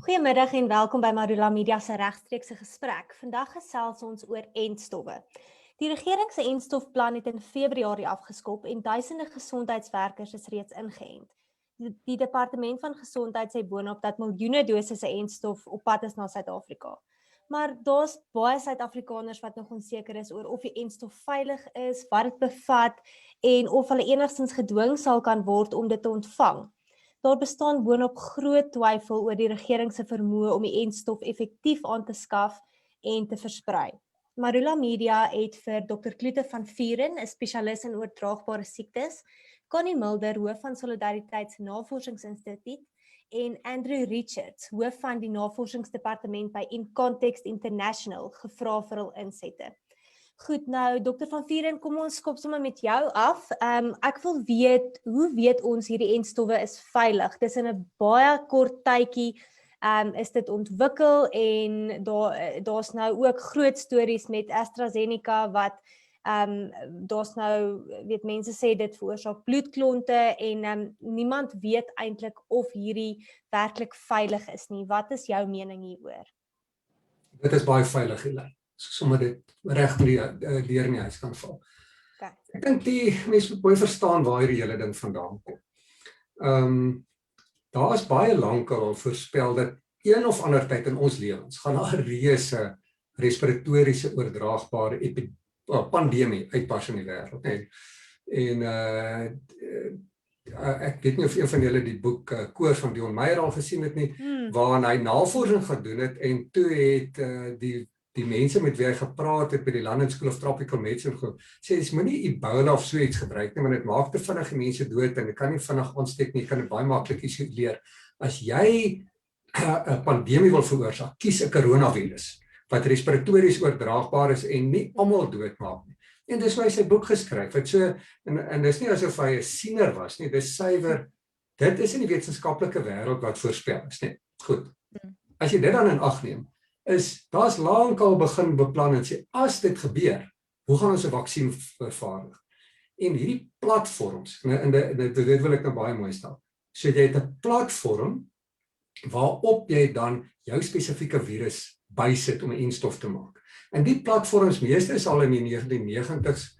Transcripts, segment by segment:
Goeiemiddag en welkom by Marula Media se regstreekse gesprek. Vandag gesels ons oor entstowwe. Die regering se entstofplan het in Februarie afgeskop en duisende gesondheidswerkers is reeds ingeënt. Die departement van gesondheid sê boonop dat miljoene dosisse entstof op pad is na Suid-Afrika. Maar daar's baie Suid-Afrikaners wat nog onseker is oor of die entstof veilig is, wat dit bevat en of hulle enigstens gedwing sal kan word om dit te ontvang. Daar bestaan boonop groot twyfel oor die regering se vermoë om die entstof effektief aan te skaf en te versprei. Marula Media het vir Dr. Kloete van Vuren, 'n spesialis in oordraagbare siektes, Connie Mulder, hoof van Solidariteit se Navorsingsinstituut, en Andrew Richards, hoof van die Navorsingsdepartement by In Context International, gevra vir hul insette. Goed, nou Dr. van Vuren, kom ons skop sommer met jou af. Ek wil weet, hoe weet ons hierdie entstowwe is veilig? Dis in 'n baie kort tydjie is dit ontwikkel en daar's nou ook groot stories met AstraZeneca wat daar's nou, mense sê dit veroorsaak bloedklonte en niemand weet eintlik of hierdie werklik veilig is nie. Wat is jou mening hieroor? Dit is baie veilig, Helen. Sommer dit reg met die deur in die huis kan val. Okay. Ek dink die mense moet mooi verstaan waar hierdie hele ding vandaan kom. Daar is baie lankal al voorspel dat een of ander tyd in ons lewens gaan daar 'n reuse respiratoriese oordraagbare pandemie uitpas in die wêreld. En ek weet nie of een van julle die boek Koors van Dion Meyer al gesien het nie, waarin hy navorsing gedoen het en toe het die mense met wie hy gepraat het by die London School of Tropical Medicine sê, jy moenie Ebola of so iets gebruik nie, want dit maak te vinnig die mense dood en dit kan nie vinnig aansteek nie, kan dit baie maklik isoleer. As jy 'n pandemie wil veroorsaak, kies 'n coronavirus wat respiratories oordraagbaar is en nie almal doodmaak nie. En dis hoe hy sy boek geskryf het. So en dis nie asof hy 'n siener was nie, dis suiwer. Dit is in die wetenskaplike wêreld wat voorspel is, nee. Goed. As jy dit dan in ag neem, daar's lankal begin beplan en sê as dit gebeur, hoe gaan ons 'n vaksin vervaardig? En hierdie platforms, en dit wil ek nou baie mooi stel. So jy het 'n platform waarop jy dan jou spesifieke virus bysit om 'n entstof te maak. En die platforms meeste is al in die 1990s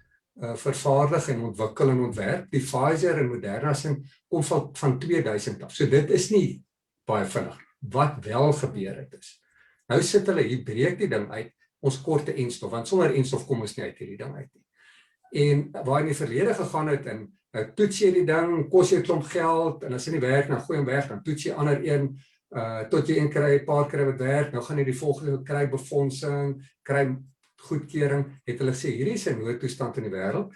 vervaardig en ontwikkel en ontwerp. Die Pfizer en Moderna se kom van 2000 af. So dit is nie baie vinnig. Wat wel gebeur het is. Nou sit hulle hier, breek die ding uit, ons korte entstof, want sonder entstof kom ons nie uit hierdie ding uit nie. En waar in die verlede gegaan het en toets jy die ding, kos jy 'n klomp geld en as dit nie werk, dan gooi hom weg, dan toets jy ander een tot jy een kry, 'n paar kry wat werk, nou gaan jy die volgende kry befondsing, kry goedkeuring, het hulle gesê, hierdie is 'n noodtoestand in die wêreld,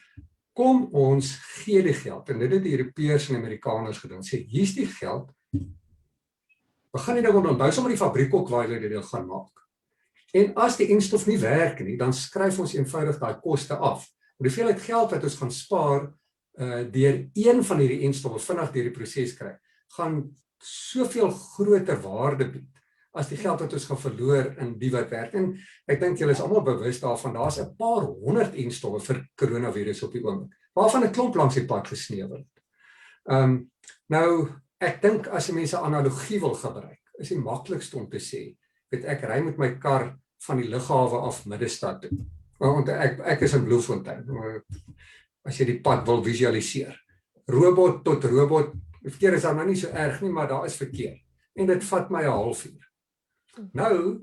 kom ons gee die geld, en dit het die Europeërs en Amerikaners gedoen, sê, hier's die geld, begin jy nou onthou sommer die fabriek ook waar jy dit gaan maak. En as die entstof nie werk nie, dan skryf ons eenvoudig daai koste af. En die hoeveelheid geld wat ons gaan spaar, deur een van hierdie entstowwe vinnig deur die proses kry, gaan soveel groter waarde bied as die geld wat ons gaan verloor in die wat werk. En ek dink julle is almal bewus daarvan, daar's 'n paar honderd entstowwe vir coronavirus op die oomblik, waarvan 'n klomp langs die pad gesnee word. Nou, ek dink as jy mense analogie wil gebruik, is die maklikste om te sê, ek ry met my kar van die lughawe af Middestad toe. Want ek is in Bloemfontein, as jy die pad wil visualiseer. Robot tot robot, die verkeer is daar nou nie so erg nie, maar daar is verkeer. En dit vat my 'n halfuur. Nou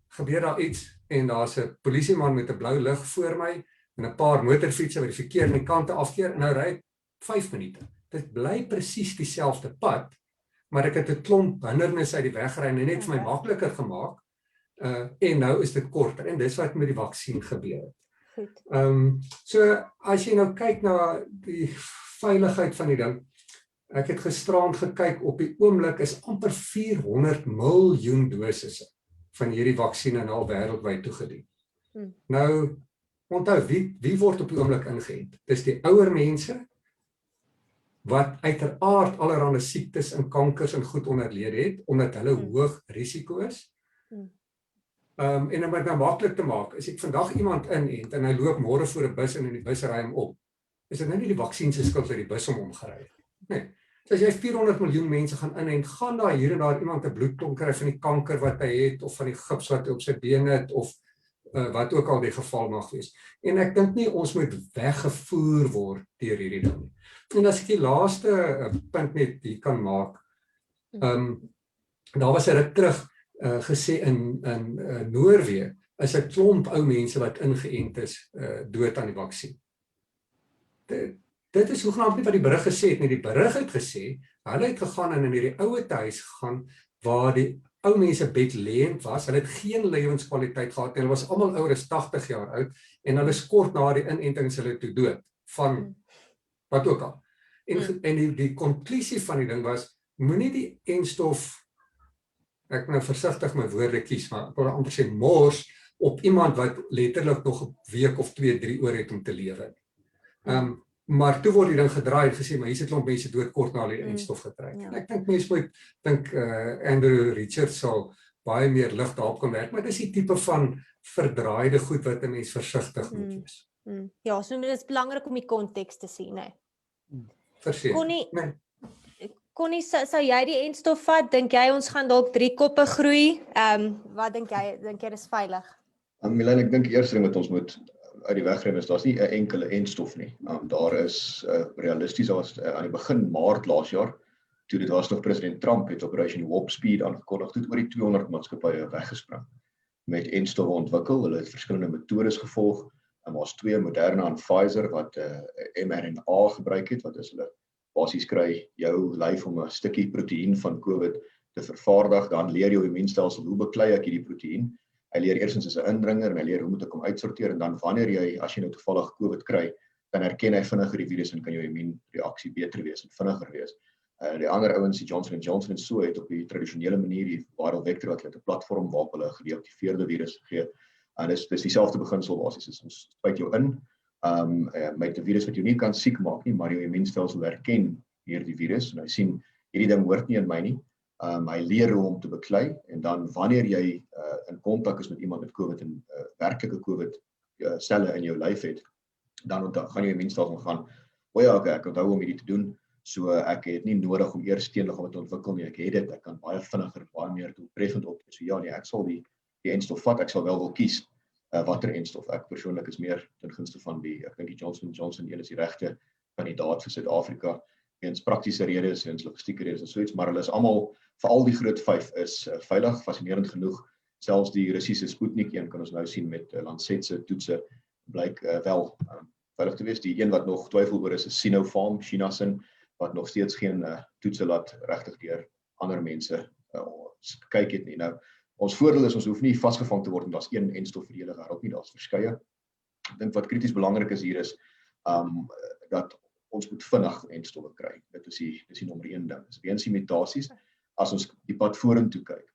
gebeur daar iets en daar's 'n polisieman met 'n blou lig voor my en 'n paar motorfietsse wat die verkeer aan die kante afkeer en nou ry ek 5 minute. Dit bly presies dieselfde pad, maar ek het 'n klomp hindernisse uit die weg gery en net vir my makliker gemaak. En nou is dit korter en dis wat met die vaksin gebeur het. So as jy nou kyk na die veiligheid van die ding, ek het gisterand gekyk, op die oomblik is amper 400 miljoen dosisse van hierdie vaksine al wêreldwyd toegedien. Nou, onthou, wie word op die oomblik ingeënt? Dis die ouer mense wat uiteraard allerlei siektes en kankers en goed onderlede het, omdat hulle hoog risiko is. En om dit nou maklik te maak, as ek vandag iemand inent en hy loop môre voor 'n bus en in die bus ry hom op, is dit nou nie die vaksin se skuld dat die bus hom omgery het. Nee, So as jy 400 miljoen mense gaan inent, gaan daar hier en daar iemand 'n bloedklont kry van die kanker wat hy het, of van die gips wat hy op sy bene het, of wat ook al die geval mag wees. En ek dink nie ons moet weggevoer word deur hierdie ding nie. En as ek die laaste punt net hier kan maak, daar was 'n ruk terug gesê in Noorwe is 'n klomp ou mense wat ingeënt is dood aan die vaksin. Dit is hoegenaamd nie wat die berig gesê het nie. Die berig het gesê, hulle het gegaan en in hierdie ouete huis gegaan waar die ou mense bedlêend was. Hulle het geen lewenskwaliteit gehad nie. Hulle was almal ouer as 80 jaar oud en hulle is kort na die inentings hulle toe dood van wat ook al. En die konklusie van die ding was, moenie die enstof, ek nou versigtig my woorde kies, maar ek wil amper sê mors op iemand wat letterlik nog 'n week of 2, 3 oor het om te lewe. Maar toe word die ding gedraai en gesê, maar hier sit 'n klomp mense dood kort na die enstof gekry. Ja. Ek dink mense moet dink Andrew Richards sal baie meer lig daarop kan werk, maar dis die tipe van verdraaide goed wat 'n mens versigtig moet wees. Ja, so dit is belangrik om die konteks te sien, hè. Verseker. Connie, sou jy die enstof vat? Dink jy ons gaan dalk 3 koppe groei? Wat dink jy? Dink jy dis veilig? Milan, ek dink eerste ding wat ons moet uit die weg neem is, daar's nie 'n enkele enstof nie. Daar is realisties aan die begin Maart laas jaar, toe dit was nog president Trump het Operation Warp Speed aangekondig, het oor die 200 maatskappye weggespring met enstowwe ontwikkel. Hulle het verskillende metodes gevolg. Daar's 2, Moderna en Pfizer wat mRNA gebruik het, wat is hulle basies kry jou lyf om 'n stukkie proteïen van COVID te vervaardig, dan leer jou immuunstelsel hoe beklei ek hierdie proteïen. Hy leer eerstens as 'n indringer en hy leer hoe moet ek hom uitsorteer, en dan wanneer jy, as jy nou toevallig COVID kry, dan herken hy vinniger die virus en kan jou immuunreaksie beter wees en vinniger wees. Die ander ouens, die Johnson & Johnson en so, het op die tradisionele manier die viral vector wat hulle 'n platform waarop hulle 'n gedeaktiveerde virus gee. En dis dieselfde beginsel basies, is ons spuit jou in met 'n virus wat jou nie kan siek maak nie, maar jou immuunstelsel herken hierdie virus en hy sien hierdie ding hoort nie in my nie. Hy leer hoe om te beklei, en dan wanneer jy in kontak is met iemand met COVID en werklike COVID selle in jou lyf het, dan gaan jou immuunstelsel gaan, okay, ek onthou om hierdie te doen, so ek het nie nodig om eers teenliggame te ontwikkel nie, ek het dit, ek kan baie vinniger, baie meer doeltreffend optree. So ja, nee, ek sal die enstof vat, ek sal wel wil kies watter enstof. Ek persoonlik is meer ten gunste van ek dink die Johnson & Johnson is die regte kandidaat vir Suid-Afrika, weens praktiese redes en logistieke redes en so iets, maar hulle is almal, veral die groot 5 is veilig, fascinerend genoeg. Selfs die Russiese Sputnik 1 kan ons nou sien met Lancet se toetse, blyk wel veilig te wees. Die een wat nog twyfel oor is Sinopharm, China se, wat nog steeds geen toetse laat regtig deur ander mense kyk het nie. Nou, ons voordeel is, ons hoef nie vasgevang te word en daar's een enstof vir die hele wêreld nie, daar's verskeie. Ek dink wat krities belangrik is hier is dat ons moet vinnig enstowwe kry. Dit is die nommer 1 ding. Dis weens die mutasies, as ons die pad vorentoe kyk,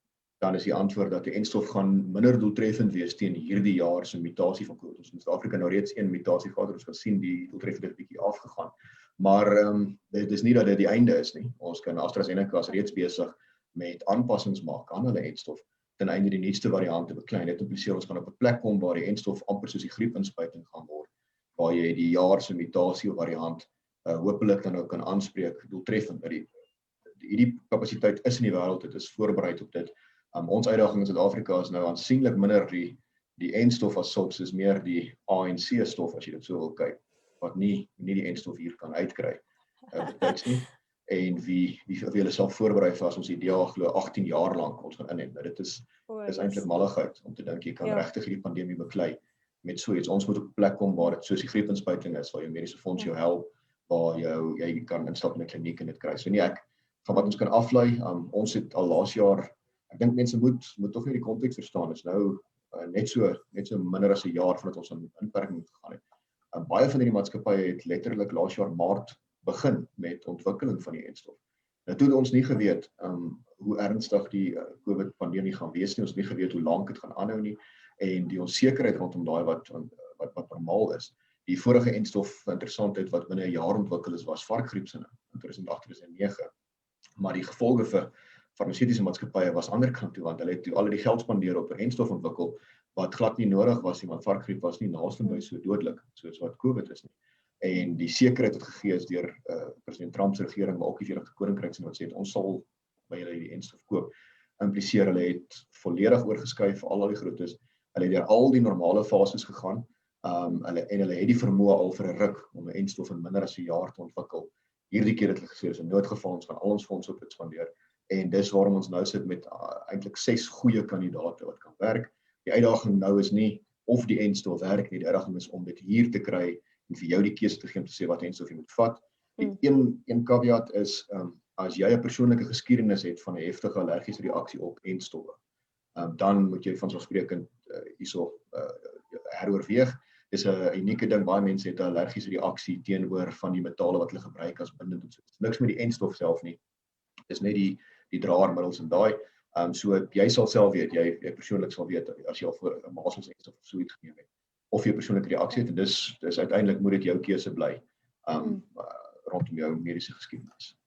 dan is die antwoord dat die enstof gaan minder doeltreffend wees teen hierdie jaar se mutasie van COVID. Ons in Suid-Afrika nou reeds 1 mutasie gehad, ons kan sien die doeltreffendheid het bietjie afgegaan. Maar dit is nie dat dit die einde is nie. Ons kan AstraZeneca is reeds besig met aanpassings maak aan hulle enstof ten einde die nuutste variante beklei. Dit impliseer ons gaan op 'n plek kom waar die enstof amper soos die griepinspuiting gaan word, waar jy die jaar se mutasie of variant hopelik dan ook kan aanspreek doeltreffend. Hierdie kapasiteit is in die wêreld, dit is voorberei op dit. Ons uitdaging in Suid-Afrika is nou aansienlik minder die enstof as sulks, is meer die ANC stof as jy dit so wil kyk, wat nie die enstof hier kan uitkry. Betyds nie. En wie hulle self voorberei vir as ons ideaal glo 18 jaar lank ons gaan inneem. Dit is eintlik malligheid om te dink jy kan regtig hierdie pandemie beklei met so iets. Ons moet op 'n plek kom waar dit soos die griepinspuiting is, waar jou mediese fonds jou help, waar jy kan instap in 'n kliniek en dit kry. So nee, van wat ons kan aflei, ons het al laas jaar, ek dink mense moet tog nie die konteks verstaan, is nou net so minder as 'n jaar voordat ons aan inperking gegaan het. Baie van hierdie maatskappye het letterlik laas jaar Maart begin met ontwikkeling van die enstof. Nou toe het ons nie geweet hoe ernstig die COVID pandemie gaan wees nie, ons het nie geweet hoe lank dit gaan aanhou nie, en die onsekerheid rondom daai wat normaal is. Die vorige enstof, interessantheid wat binne 'n jaar ontwikkel is, was varkgriep in 2008, 2009. Maar die gevolge vir farmaseutiese maatskappye was ander kant toe, want hulle het al die geld spandeer op 'n enstof ontwikkel wat glad nie nodig was nie, want varkgriep was nie naaste by so dodelik soos wat COVID is nie. En die sekerheid wat gegee is deur president Trump se regering, maar ook die Verenigde Koninkryk se wat sê ons sal by julle die enstof koop, impliseer hulle het volledig oorgeskuif al die grootes. Hulle het deur al die normale fases gegaan. Hulle het die vermoë al vir 'n ruk om 'n enstof in minder as 'n jaar te ontwikkel. Hierdie keer het hulle gesê, is 'n noodgeval, ons gaan al ons fondse op dit spandeer. En dis waarom ons nou sit met eintlik 6 goeie kandidate wat kan werk. Die uitdaging nou is nie of die enstof werk nie, die uitdaging is om dit hier te kry en vir jou die keuse te gee om te sê wat enstof jy moet vat. Die een caveat is, as jy 'n persoonlike geskiedenis het van 'n heftige allergiese reaksie op enstowwe, dan moet jy vanselfsprekend hierso heroorweeg. Dis 'n unieke ding, baie mense het 'n allergiese reaksie teenoor van die metale wat hulle gebruik as bindend en so. Niks met die enstof self nie. Dis net die draermiddels en daai. So jy sal self weet, jy persoonlik sal weet as jy al voor 'n masels enstof of so iets geneem het, of jy persoonlike reaksie het, en dis uiteindelik moet dit jou keuse bly rondom jou mediese geskiedenis.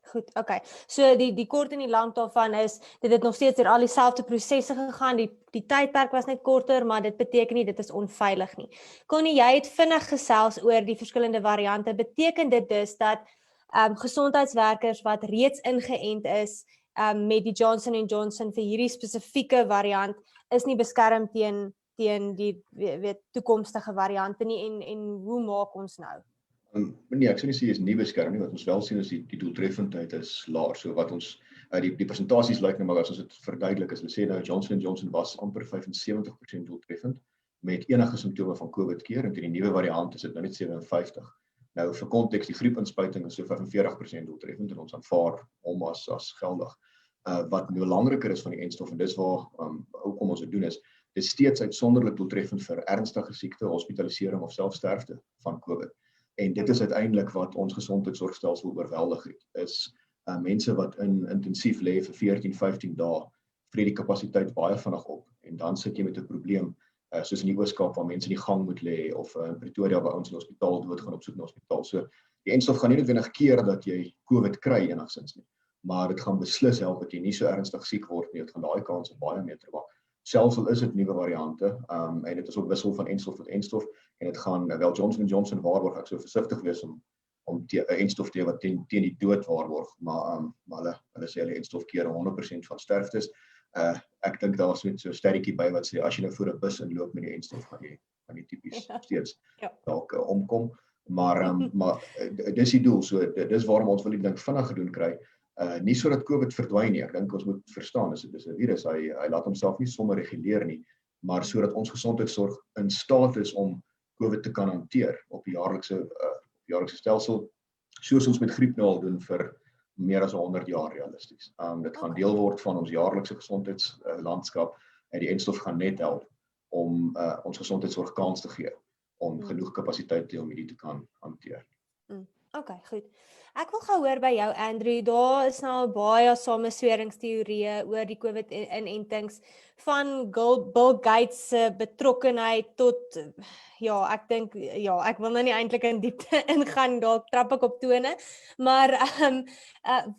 Goed, okay. So die kort en die lank daarvan is, dit het nog steeds deur al dieselfde prosesse gegaan, die tydperk was net korter, maar dit beteken nie dit is onveilig nie. Connie, jy het vinnig gesels oor die verskillende variante. Beteken dit dus dat gesondheidswerkers wat reeds ingeënt is met die Johnson & Johnson vir hierdie spesifieke variant is nie beskerm teen die toekomstige variante nie, en hoe maak ons nou? Nee, ek sou nie sê is nie beskerm nie, wat ons wel sien is die doeltreffendheid is laag. So wat ons die persentasies lyk nou, maar as ons dit verduidelik, is hulle sê nou Johnson & Johnson was amper 75% doeltreffend met enige simptome van COVID keer, en die nuwe variant is dit nou net 57%. Nou vir konteks, die griepinspuiting is so 45% doeltreffend en ons aanvaar hom as geldig. Wat belangriker is van die enstof, en dis waar hoekom ons dit doen is, dit is steeds uitsonderlik doeltreffend vir ernstige siekte, hospitalisering of selfs sterfte van COVID. En dit is uiteindelik wat ons gesondheidsorgstelsel oorweldig het, is mense wat intensief lê vir 14, 15 dae, vreet die kapasiteit baie vinnig op, en dan sit jy met 'n probleem, soos in die Oos-Kaap waar mense in die gang moet lê, of in Pretoria waar ouens in die hospitaal doodgaan op soek na hospitaal. So die enstof gaan nie noodwendig keer dat jy COVID kry enigsins nie, maar dit gaan beslis help dat jy nie so ernstig siek word nie. Dit gaan daai kans baie meer terwyl. Selfs al is dit nuwe variante, en dit is ook wissel van enstof tot enstof, en dit gaan wel Johnson & Johnson waarborg, ek sou versigtig wees om 'n enstof te wat teen die dood waarborg, maar hulle sê hulle enstof keer 100% van sterftes. Ek dink daar is met so 'n sterretjie by wat sê as jy nou voor 'n bus inloop met die enstof gaan jy tipies steeds dalk omkom, maar dis die doel. So dis waarom ons wil die ding vinnig gedoen kry. Nie sodat COVID verdwyn nie. Ek dink ons moet verstaan, dis 'n virus, hy laat homself nie sommer reguleer nie, maar sodat ons gesondheidsorg in staat is om COVID te kan hanteer op die jaarlikse stelsel, soos ons met griep nou al doen vir meer as 100 jaar realisties. Dit gaan deel word van ons jaarlikse gesondheidslandskap, en die enstof gaan net help om ons gesondheidsorg kans te gee om genoeg kapasiteit te om hierdie te kan hanteer. Okay, goed. Ek wil gou hoor by jou, Andrew. Daar is nou baie samesweringsteorieë oor die COVID-inentings, van Bill Gates se betrokkenheid tot, ek dink, ek wil nou nie eintlik in diepte ingaan, dalk trap ek op tone, maar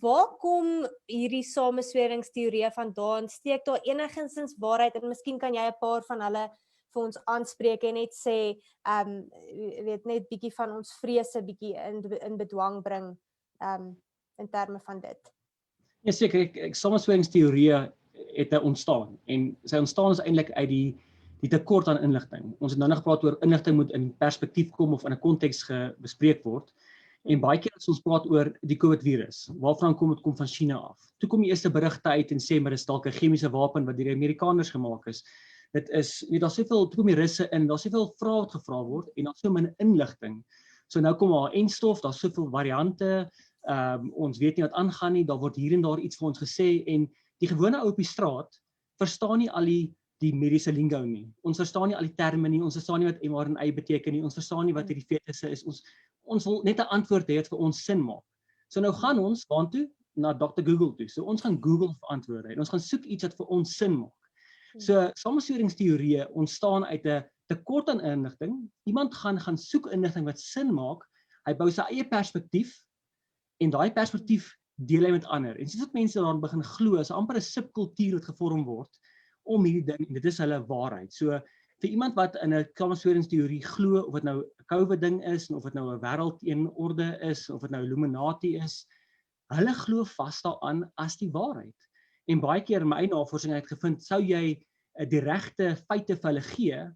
waar kom hierdie samesweringsteorieë vandaan? Steek daar enigstens waarheid, en miskien kan jy 'n paar van hulle vir ons aanspreek en net sê, net bietjie van ons vrese bietjie in bedwang bring, in terme van dit. Ja, seker, samesweringsteorieë het ontstaan, en sy ontstaan is eintlik uit die tekort aan inligting. Ons het nou nog gepraat oor inligting moet in perspektief kom of in 'n konteks bespreek word. En baie keer as ons praat oor die COVID-virus, waarvan kom dit? Kom van China af. Toe kom die eerste berigte uit en sê maar dis dalk 'n chemiese wapen wat deur die Amerikaners gemaak is. Dit is, daar's soveel, toe kom die Russe in, daar's soveel vrae wat gevra word en daar's so min inligting. So nou kom daar enstof, daar's soveel variante, ons weet nie wat aangaan nie, daar word hier en daar iets vir ons gesê, en die gewone ou op die straat verstaan nie al die mediese lingo nie. Ons verstaan nie al die terme nie, ons verstaan nie wat mRNA beteken nie, ons verstaan nie wat hierdie fetusse is. Ons wil net 'n antwoord hê wat vir ons sin maak. So nou gaan ons waartoe? Na Dr. Google toe. So ons gaan Google vir antwoorde en ons gaan soek iets wat vir ons sin maak. So samesweringsteorieë ontstaan uit 'n tekort aan inligting. Iemand gaan soek inligting wat sin maak. Hy bou sy eie perspektief en daai perspektief deel hy met ander. En soos wat mense daaraan begin glo, is amper 'n subkultuur wat gevorm word om hierdie ding, en dit is hulle waarheid. So vir iemand wat in 'n samesweringsteorie glo, of dit nou 'n COVID ding is, of dit nou 'n wêreldeenorde is, of dit nou Illuminati is, hulle glo vas daaraan as die waarheid. En baie keer in my eie navorsing het gevind, sou jy die regte feite vir hulle gee,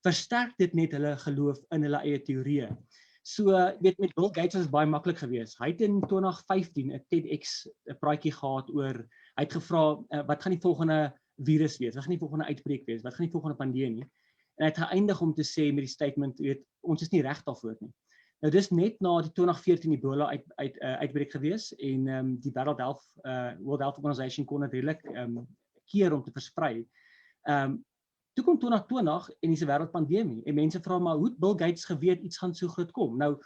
versterk dit net hulle geloof in hulle eie teorieë. So, weet met Bill Gates was dit baie maklik geweest. Hy het in 2015 'n TEDx 'n praatjie gehad oor, hy het gevra, wat gaan die volgende virus wees? Wat gaan die volgende uitbreek wees? Wat gaan die volgende pandemie? En hy het geëindig om te sê met die statement, weet, ons is nie reg daarvoor nie. Nou dis net na die 2014 Ebola uitbreek gewees en die World Health Organization kon dit redelik keer om te versprei. Toe kom 2020 en dis 'n wêreldpandemie en mense vra maar hoe het Bill Gates geweet iets gaan so groot kom? Nou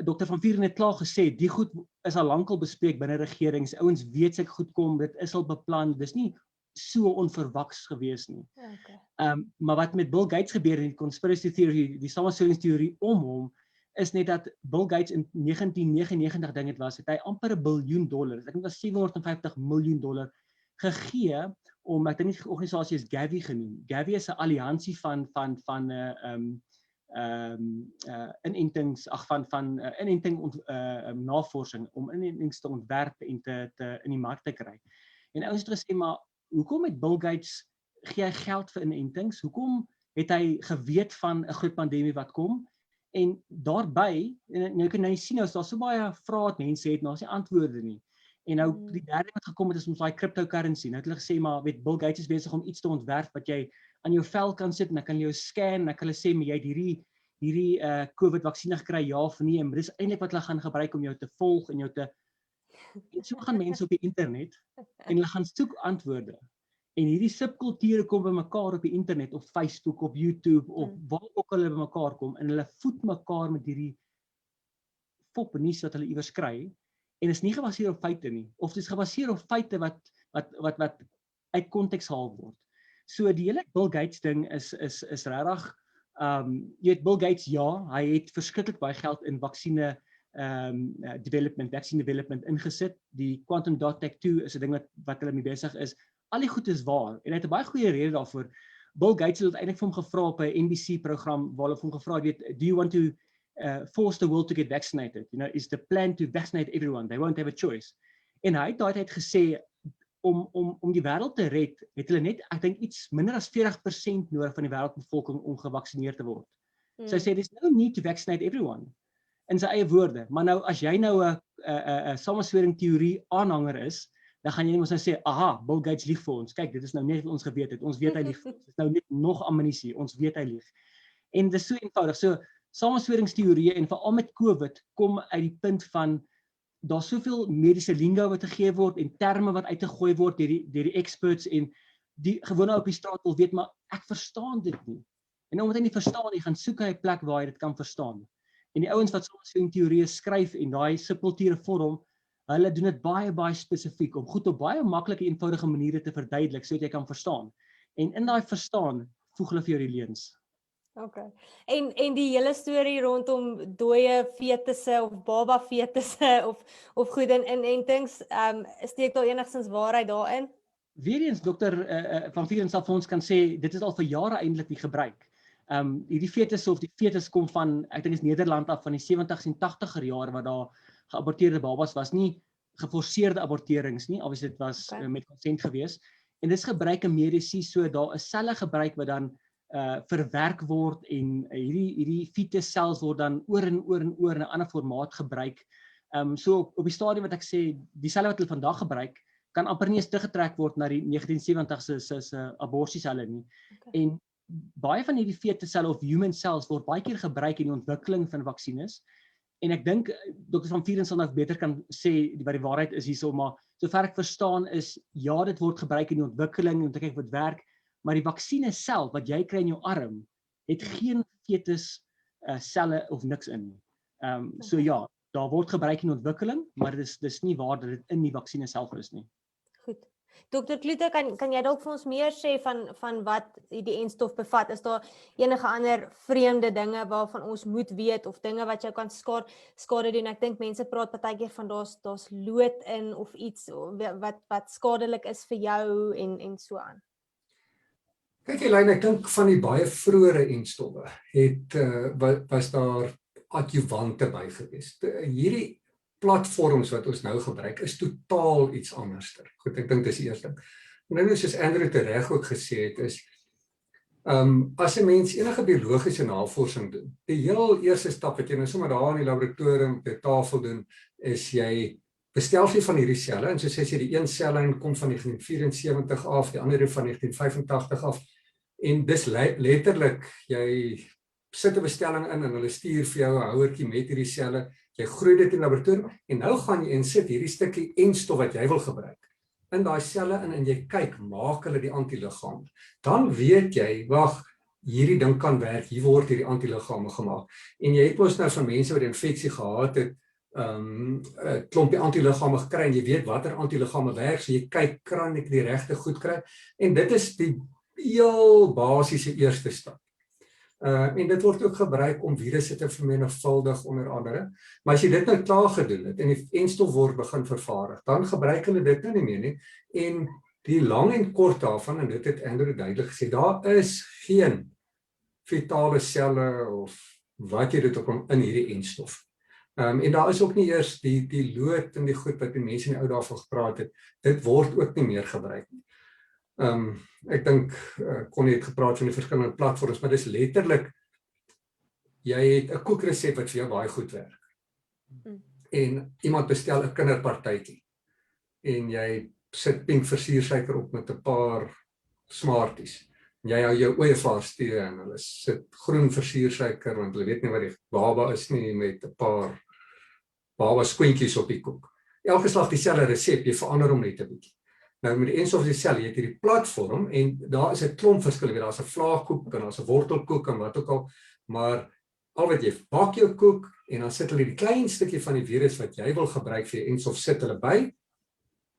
Dr. van Vuren het klaar gesê, die goed is al lankal bespreek binne regerings. Ouens weet seker goed kom, dit is al beplan. Dis nie so onverwaks gewees nie. Okay. Maar wat met Bill Gates gebeur in die conspiracy theory, die samesweringsteorie om hom, is net dat Bill Gates in 1999 dink dit was, het hy amper $1 biljoen, ek dink dit was $750 miljoen gegee om, ek dink die organisasie is Gavi genoem. Gavi is 'n alliansie van inentings, navorsing om inentings te ontwerp en te in die mark te kry. En ouens het gesê, maar hoekom het Bill Gates gee hy geld vir inentings? Hoekom het hy geweet van 'n groot pandemie wat kom? En daarby, en nou kan jy sien, nou is daar so baie vrae wat mense het, nou is nie antwoorde nie. En nou die derde wat gekom het is ons daai cryptocurrency. Nou het hulle gesê, maar weet Bill Gates is besig om iets te ontwerp wat jy aan jou vel kan sit en dan kan jy jou scan en dan kan hulle sê, maar jy het hierdie COVID vaksine gekry, ja of nee, en dis eintlik wat hulle gaan gebruik om jou te volg en jou te. En so gaan mense op die internet en hulle gaan soek antwoorde. En hierdie subkulture kom by mekaar op die internet, op Facebook, op YouTube, of waar ook hulle by mekaar kom, en hulle voed mekaar met hierdie fopnuus wat hulle iewers kry, en is nie gebaseer op feite nie, of dit is gebaseer op feite wat uit konteks gehaal word. So die hele Bill Gates ding is regtig, jy weet Bill Gates, ja, hy het verskriklik baie geld in vaksine vaccine development ingesit. Die quantum dot tech 2 is 'n ding wat hulle mee besig is. Al die goed is waar en hy het 'n baie goeie rede daarvoor. Bill Gates het eintlik vir hom gevra op 'n NBC program waar hulle vir hom gevra het, weet, do you want to force the world to get vaccinated? You know, is the plan to vaccinate everyone? They won't have a choice. En hy het daai tyd gesê om die wêreld te red, het hulle net, ek dink iets minder as 40% nodig van die wêreldbevolking om gevaksinneer te word. So hy sê there's no need to vaccinate everyone. In sy eie woorde. Maar nou as jy nou 'n sameswering teorie aanhanger is, dan gaan jy mos nou sê, aha, Bill Gates lieg vir ons. Kyk, dit is nou net wat ons geweet het. Ons weet hy lieg vir ons. Dit is nou net nog ammunisie. Ons weet hy lieg. En dis so eenvoudig. So samesweringsteorieë en veral met COVID kom uit die punt van daar's soveel mediese lingo wat gegee word en terme wat uitgegooi word deur die experts en die gewone op die straat wil weet, maar ek verstaan dit nie. En omdat hy nie verstaan nie, gaan soek hy 'n plek waar hy dit kan verstaan. En die ouens wat samesweringteorieë skryf en daai subkulture vorm, hulle doen dit baie spesifiek om goed op baie maklike eenvoudige maniere te verduidelik sodat jy kan verstaan. En in daai verstaan voeg hulle vir jou die leuns. Okay. En die hele storie rondom dooie fetusse of baba fetusse of goed in inentings, steek daar enigstens waarheid daarin? Weereens Dr. van Vuren sal vir ons kan sê dit is al vir jare eintlik die gebruik. Hierdie fetus kom van, ek dink is Nederland af van die 70s en 80er jare wat daar geaborteerde babas was, nie geforseerde aborterings nie, obviously dit was met consent gewees. En dit is gebruik in mediese, so daar is selle gebruik wat dan verwerk word en hierdie fetus self word dan oor en oor in 'n ander formaat gebruik. So op die stadium wat ek sê, dieselfde wat hulle vandag gebruik, kan amper nie eens teruggetrek word na die 1970s se aborsieselle nie. Okay. En baie van hierdie fetusselle of human cells word baie keer gebruik in die ontwikkeling van vaksines. En ek dink Dr. van Vuren sal nou beter kan sê wat die waarheid is hierso, maar sover ek verstaan is ja, dit word gebruik in die ontwikkeling om te kyk wat werk. Maar die vaksine self wat jy kry in jou arm, het geen fetus selle of niks in nie. So ja, daar word gebruik in ontwikkeling, maar dis nie waar dat dit in die vaksine self is nie. Goed. Dr. Kloete, kan jy dalk vir ons meer sê van wat die enstof bevat? Is daar enige ander vreemde dinge waarvan ons moet weet of dinge wat jou kan skade doen? Ek dink mense praat partykeer van daar's lood in of iets wat skadelik is vir jou en so aan. Kyk Elyn, ek dink van die baie vroeëre enstowwe was daar adjuvante by gewees. Hierdie platforms wat ons nou gebruik is totaal iets anderster. Goed, ek dink dis die eerste ding. Nou soos Andrew tereg ook gesê het is as 'n mens enige biologiese navorsing doen, die heel eerste stap wat jy nou sommer daar in die laboratorium op die tafel doen, is jy bestel jy van hierdie selle, en soos jy die een sellyn kom van 1974 af, die ander van 1985 af, en dis letterlik, jy sit 'n bestelling in en hulle stuur vir jou 'n houertjie met hierdie selle, jy groei dit in die laboratorium, en nou gaan jy en sit hierdie stukkie enstof wat jy wil gebruik, in daai selle in en jy kyk, maak hulle die antiliggame. Dan weet jy, wag, hierdie ding kan werk, hier word hierdie antiliggame gemaak. En jy het mos nou van mense wat die infeksie gehad het, 'n klompie antiliggame gekry en jy weet watter antiliggame werk, so jy kyk, kan ek die regte goed kry? En dit is die heel basiese eerste stap. En dit word ook gebruik om virusse te vermenigvuldig onder andere. Maar as jy dit nou klaar gedoen het en die enstof word begin vervaardig, dan gebruik hulle dit nou nie meer nie. En die lang en kort daarvan, en dit het Andrew duidelik gesê, daar is geen fetale selle of wat jy dit ook in hierdie enstof. En daar is ook nie eers die lood en die goed wat die mense in die ou daarvan gepraat het, dit word ook nie meer gebruik nie. Ek dink, Connie het gepraat van die verskillende platforms, maar dis letterlik, jy het 'n koekresep wat vir jou baie goed werk. En iemand bestel 'n kinderpartytjie, en jy sit pink versiersuiker op met 'n paar Smarties. Jy hou jou ooievaars teë en hulle sit groen versiersuiker, want hulle weet nie wat die baba is nie, met 'n paar baba skoentjies op die koek. Elke slag dieselfde resep, jy verander hom net 'n bietjie. Nou met die enstof dieselfde, jy het hierdie platform en daar is 'n klomp verskille, daar's 'n vlaagkoek en daar's 'n wortelkoek en wat ook al, maar al wat jy bak jou koek en dan sit hulle die klein stukkie van die virus wat jy wil gebruik vir jou enstof, sit hulle by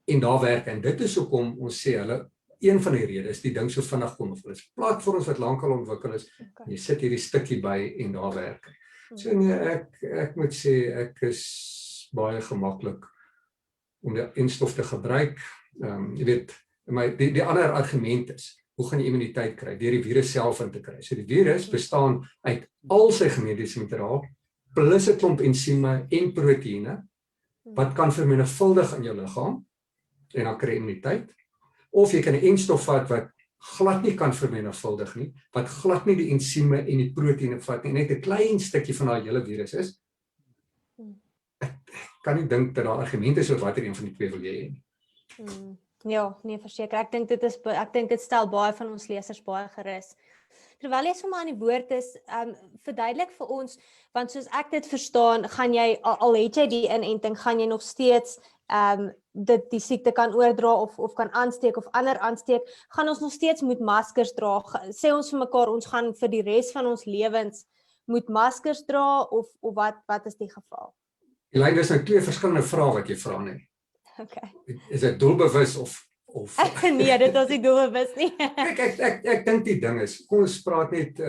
en daar werk. En dit is hoekom ons sê hulle, een van die redes die ding so vinnig kom, of is platforms wat lankal ontwikkel is, jy sit hierdie stukkie by en daar werk. So nee, ek moet sê, ek is baie gemaklik om die enstof te gebruik. Jy weet, die ander argument is, hoe gaan jy immuniteit kry? Deur die virus self in te kry. So die virus bestaan uit al sy genetiese materiaal, plus 'n klomp ensieme en proteïene, wat kan vermenigvuldig in jou liggaam, en dan kry jy immuniteit. Of jy kan 'n enstof vat wat glad nie kan vermenigvuldig nie, wat glad nie die ensieme en die proteïene vat nie, net 'n klein stukkie van daai hele virus is. Ek kan nie dink dat daar argumente is oor watter een van die twee wil jy hê nie. Ja, nee, verseker. Ek dink dit stel baie van ons lesers baie gerus. Terwyl jy sommer aan die woord is, verduidelik vir ons, want soos ek dit verstaan, gaan jy, al het jy die inenting, gaan jy nog steeds dit die siekte kan oordra of kan aansteek of ander aansteek, gaan ons nog steeds moet maskers dra. Sê ons vir mekaar, ons gaan vir die res van ons lewens moet maskers dra of wat is die geval? Elyn, dis nou twee verskillende vrae wat jy vra nie. Okay. Is dit doelbewus of Nee, dit was nie doelbewus nie. Ek dink die ding is, kom ons praat net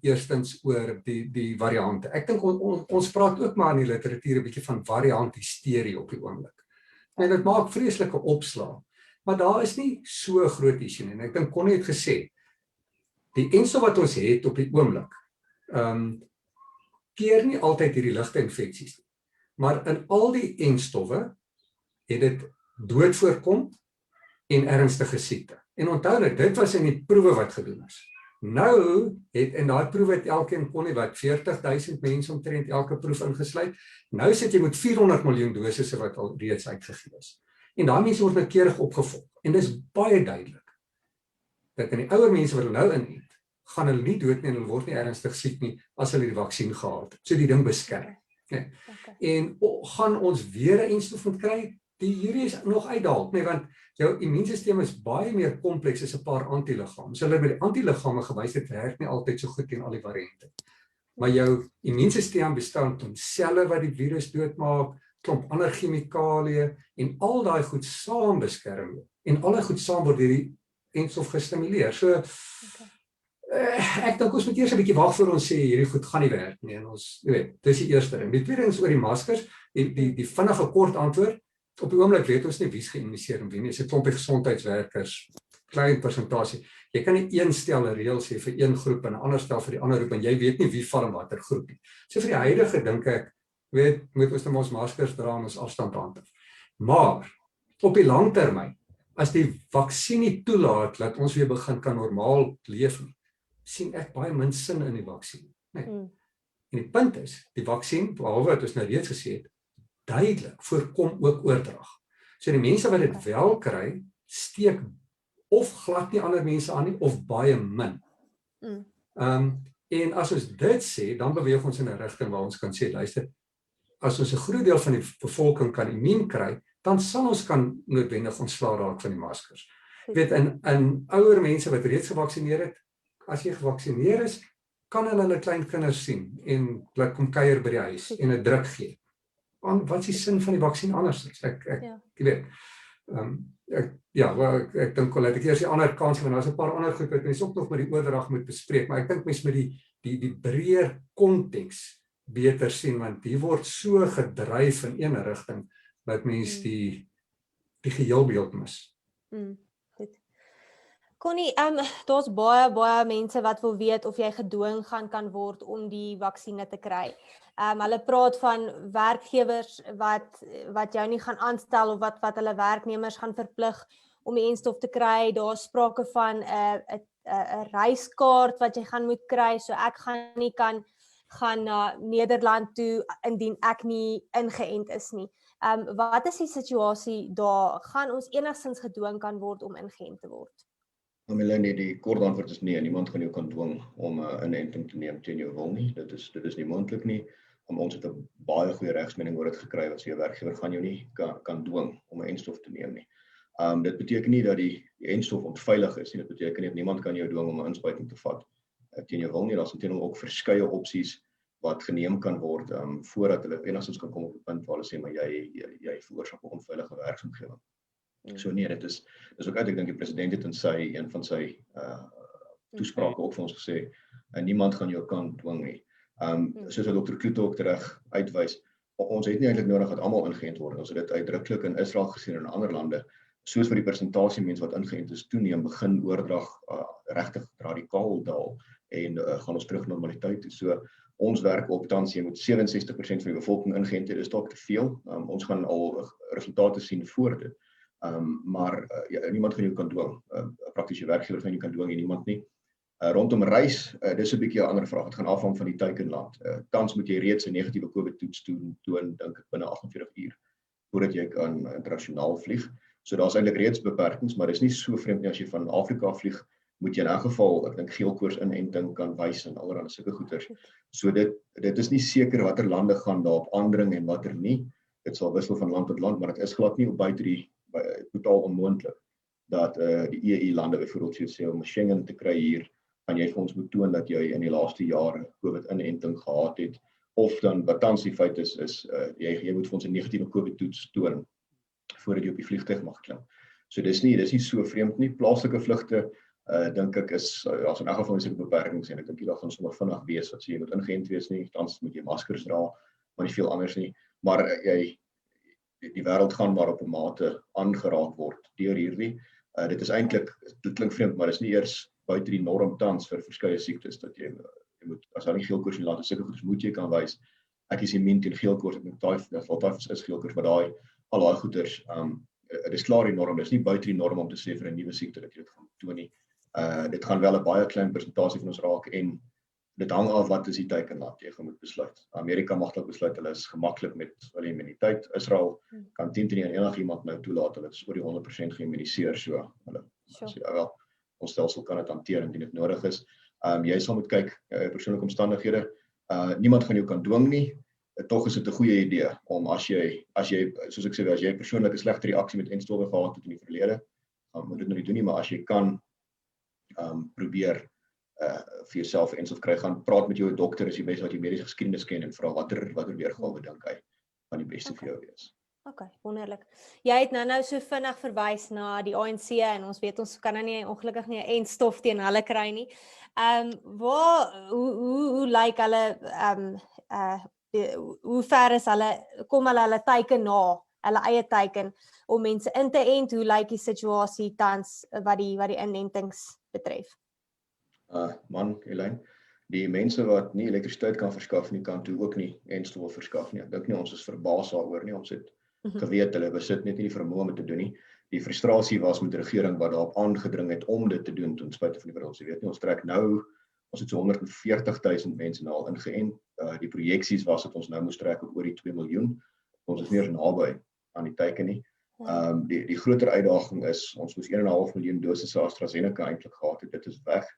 eerstens oor die variante. Ek dink ons praat ook maar in die literatuur 'n bietjie van variant hysterie op die oomblik. En dit maak vreeslike opslaa, maar daar is nie so groot issue nie. En ek dink Connie het gesê, die enstof wat ons het op die oomblik, keer nie altyd hierdie ligte infeksies nie. Maar in al die enstowwe het dit dood voorkom en ernstige siekte. En onthou dit was in die proewe wat gedoen is. Nou het in daai proewe het elkeen kon nie wat 40,000 mense omtrent elke proef ingesluit. Nou sit jy met 400 miljoen dosisse wat al reeds uitgegee is. En daai mense word noukeurig opgevolg. En dis baie duidelik dat in die ouer mense wat nou inent, gaan hulle nie dood nie en hulle word nie ernstig siek nie as hulle die vaksin gehad het. So die ding beskerm. Nee. Okay. En gaan ons weer 'n enstof moet kry? Hierdie is nog uitdaal, nee, want jou immuunstelsel is baie meer kompleks as 'n paar antiliggame. So hulle by die antiliggame gewys het werk nie altyd so goed teen al die variante. Maar jou immuunstelsel bestaan uit selle wat die virus doodmaak, klomp ander chemikalieë en al daai goed saam beskerm jou. En al daai goed saam word deur die enstof gestimuleer. So ek dink ons moet eers 'n bietjie wag voor ons sê hierdie goed gaan nie werk nie. En ons, jy weet, dis die eerste ding. Die tweede ding is oor die maskers, die vinnige kort antwoord. Op die oomblik weet ons nie wie's geïmmuniseer en wie nie. Dis 'n klompie gesondheidswerkers klein persentasie. Jy kan nie een stel 'n reël sê vir een groep en 'n ander stel vir die ander groep en jy weet nie wie val in watter groep nie. So vir die huidige dink ek, moet ons net ons maskers dra en ons afstand handhaaf. Maar op die lang termyn, as die vaksin nie toelaat dat ons weer begin kan normaal leef nie, sien ek baie min sin in die vaksin. Nee. En die punt is, die vaksin, behalwe wat ons nou reeds gesê het, duidelik voorkom ook oordrag. So die mense wat dit wel kry, steek of glad nie ander mense aan nie, of baie min. En as ons dit sê, dan beweeg ons in 'n rigting waar ons kan sê, luister, as ons 'n groot deel van die bevolking kan immuun kry, dan sal ons kan noodwendig ontslaa raak van die maskers. Jy weet, in ouer mense wat reeds gevaksineer het, as jy gevaksineer is, kan hulle klein kinders sien en hulle kom kuier by die huis en 'n druk gee. Wat is die sin van die vaksin anders? Jy weet, ek dink laat ek eers die ander kans want daar's 'n paar ander goed wat mense ook nog met die oordrag moet bespreek, maar ek dink mense met die breër konteks beter sien, want hier word so gedryf in een rigting dat mense die geheelbeeld mis. Goed. Connie, daar's baie mense wat wil weet of jy gedwing kan word om die vaksines te kry. Hulle praat van werkgewers wat jou nie gaan aanstel of wat hulle werknemers gaan verplig om die enstof te kry. Daar's sprake van 'n reiskaart wat jy gaan moet kry, so ek gaan nie gaan na Nederland toe indien ek nie ingeënt is nie. Wat is die situasie daar? Gaan ons enigstens gedwing kan word om ingeënt te word? Melanie, die kort antwoord is nee, niemand gaan jou kan dwing om 'n inenting te neem teen jou wil nie. Dit is nie moontlik nie. Ons het 'n baie goeie regsmening oor dit gekry, wat jou werkgewer gaan jou nie kan dwing om 'n enstof te neem nie. Dit beteken nie dat die enstof onveilig is nie. Dit beteken nie dat niemand kan jou dwing om 'n inspuiting te vat teen jou wil nie. Daar's intendeel ook verskeie opsies wat geneem kan word voordat hulle enigstens kan kom op 'n punt waar hulle sê maar jy veroorsaak 'n onveilige werksomgewing. So nee, dit is ook uit, ek dink die president het in een van sy toesprake ook vir ons gesê, niemand gaan jou kan dwing nie. Soos wat Dr. Kloete ook terug uitwys, ons het nie eintlik nodig dat almal ingeënt word. Ons het dit uitdruklik in Israel gesien en in ander lande, soos wat die persentasie mense wat ingeënt is toeneem, begin oordrag regtig radikaal daal en gaan ons terug normaliteit toe. So ons werk op tans, jy moet 67% van die bevolking ingeënt hê, dis dalk te veel. Ons gaan al resultate sien voor dit. Maar niemand gaan jou kan dwing. Prakties jou werkgewer gaan jou kan dwing en niemand nie. Rondom reis, dis 'n bietjie 'n ander vraag. Dit gaan afhang van die teikenland. Tans moet jy reeds 'n negatiewe COVID-toets toon, dink ek binne 48 uur voordat jy kan internasionaal vlieg. So daar's eintlik reeds beperkings, maar dis nie so vreemd nie as jy van Afrika vlieg, moet jy in 'n geval, ek dink geelkoors inenting kan wys en allerlei sulke goeters. So dit is nie seker watter lande gaan daarop aandring en watter nie. Dit sal wissel van land tot land, maar dit is glad nie op buite die totaal onmoontlik dat die EU-lande byvoorbeeld sê om Schengen te kry hier, gaan jy vir ons moet toon dat jy in die laaste jare COVID-inenting gehad het, of dan wat tans die feit is jy moet vir ons 'n negatiewe COVID-toets toon voordat jy op die vliegtuig mag klim. So dis nie so vreemd nie. Plaaslike vlugte dink ek is as in elk geval is dit beperkings en ek dink jy gaan sommer vinnig wees wat sê jy moet ingeënt wees nie, tans moet jy maskers dra, maar nie veel anders nie. Maar die wêreld gaan maar op 'n mate aangeraak word deur hierdie. Dit is eintlik, dit klink vreemd, maar dis nie eers buite die norm tans vir verskeie siektes dat jy moet, as daar nie geelkoors in die land is, sulke goeders moet jy kan wys. Ek is immuun teen geelkoors, ek dink tyfus is geelkoors, maar al daai goeders, dis klaar die norm, dis nie buite die norm om te sê vir 'n nuwe siekte dat jy dit gaan toon nie. Dit gaan wel 'n baie klein persentasie van ons raak en dit hang af wat is die teikenland jy gaan moet besluit. Amerika mag dalk besluit hulle is gemaklik met hulle immuniteit. Israel kan teen enigiemand nou toelaat, hulle is oor die 100% geïmmuniseer, so hulle sê wel, ons stelsel kan dit hanteer indien dit nodig is. Jy sal moet kyk persoonlike omstandighede. Niemand gaan jou kan dwing nie. Tog is dit 'n goeie idee om as jy soos ek sê, as jy persoonlik 'n slegte reaksie met enstowwe gehad het in die verlede, moet dit nou nie doen nie, maar as jy kan probeer vir jouself enstof kry, gaan praat met jou dokter as jy weet wat jy mediese geskiedenis ken en vra watter weergawe dink hy van die beste vir jou wees. Okay, wonderlik. Jy het nou so vinnig verwys na die ANC en ons weet ons kan nou nie ongelukkig nie 'n enstof teen hulle kry nie. Hoe lyk hulle hoe ver is hulle, kom hulle teiken na hulle eie teiken om mense in te ent. Hoe lyk die situasie tans wat die inentings betref? Man, Elaine, die mense wat nie elektrisiteit kan verskaf nie, kan toe ook nie enstowwe verskaf nie. Ek dink nie ons is verbaas daaroor nie. Ons het geweet hulle besit net nie die vermoë om dit te doen nie. Die frustrasie was met die regering wat daarop aangedring het om dit te doen ten spyte van die wêreld. Jy weet nie, ons trek nou, ons het so 140,000 mense nou al ingeënt. Die projeksies was dat ons nou moes trek op oor die 2 miljoen. Ons is nie eens naby aan die teiken nie. Die groter uitdaging is, ons moes 1,5 miljoen dosisse AstraZeneca eintlik gehad het. Dit is weg.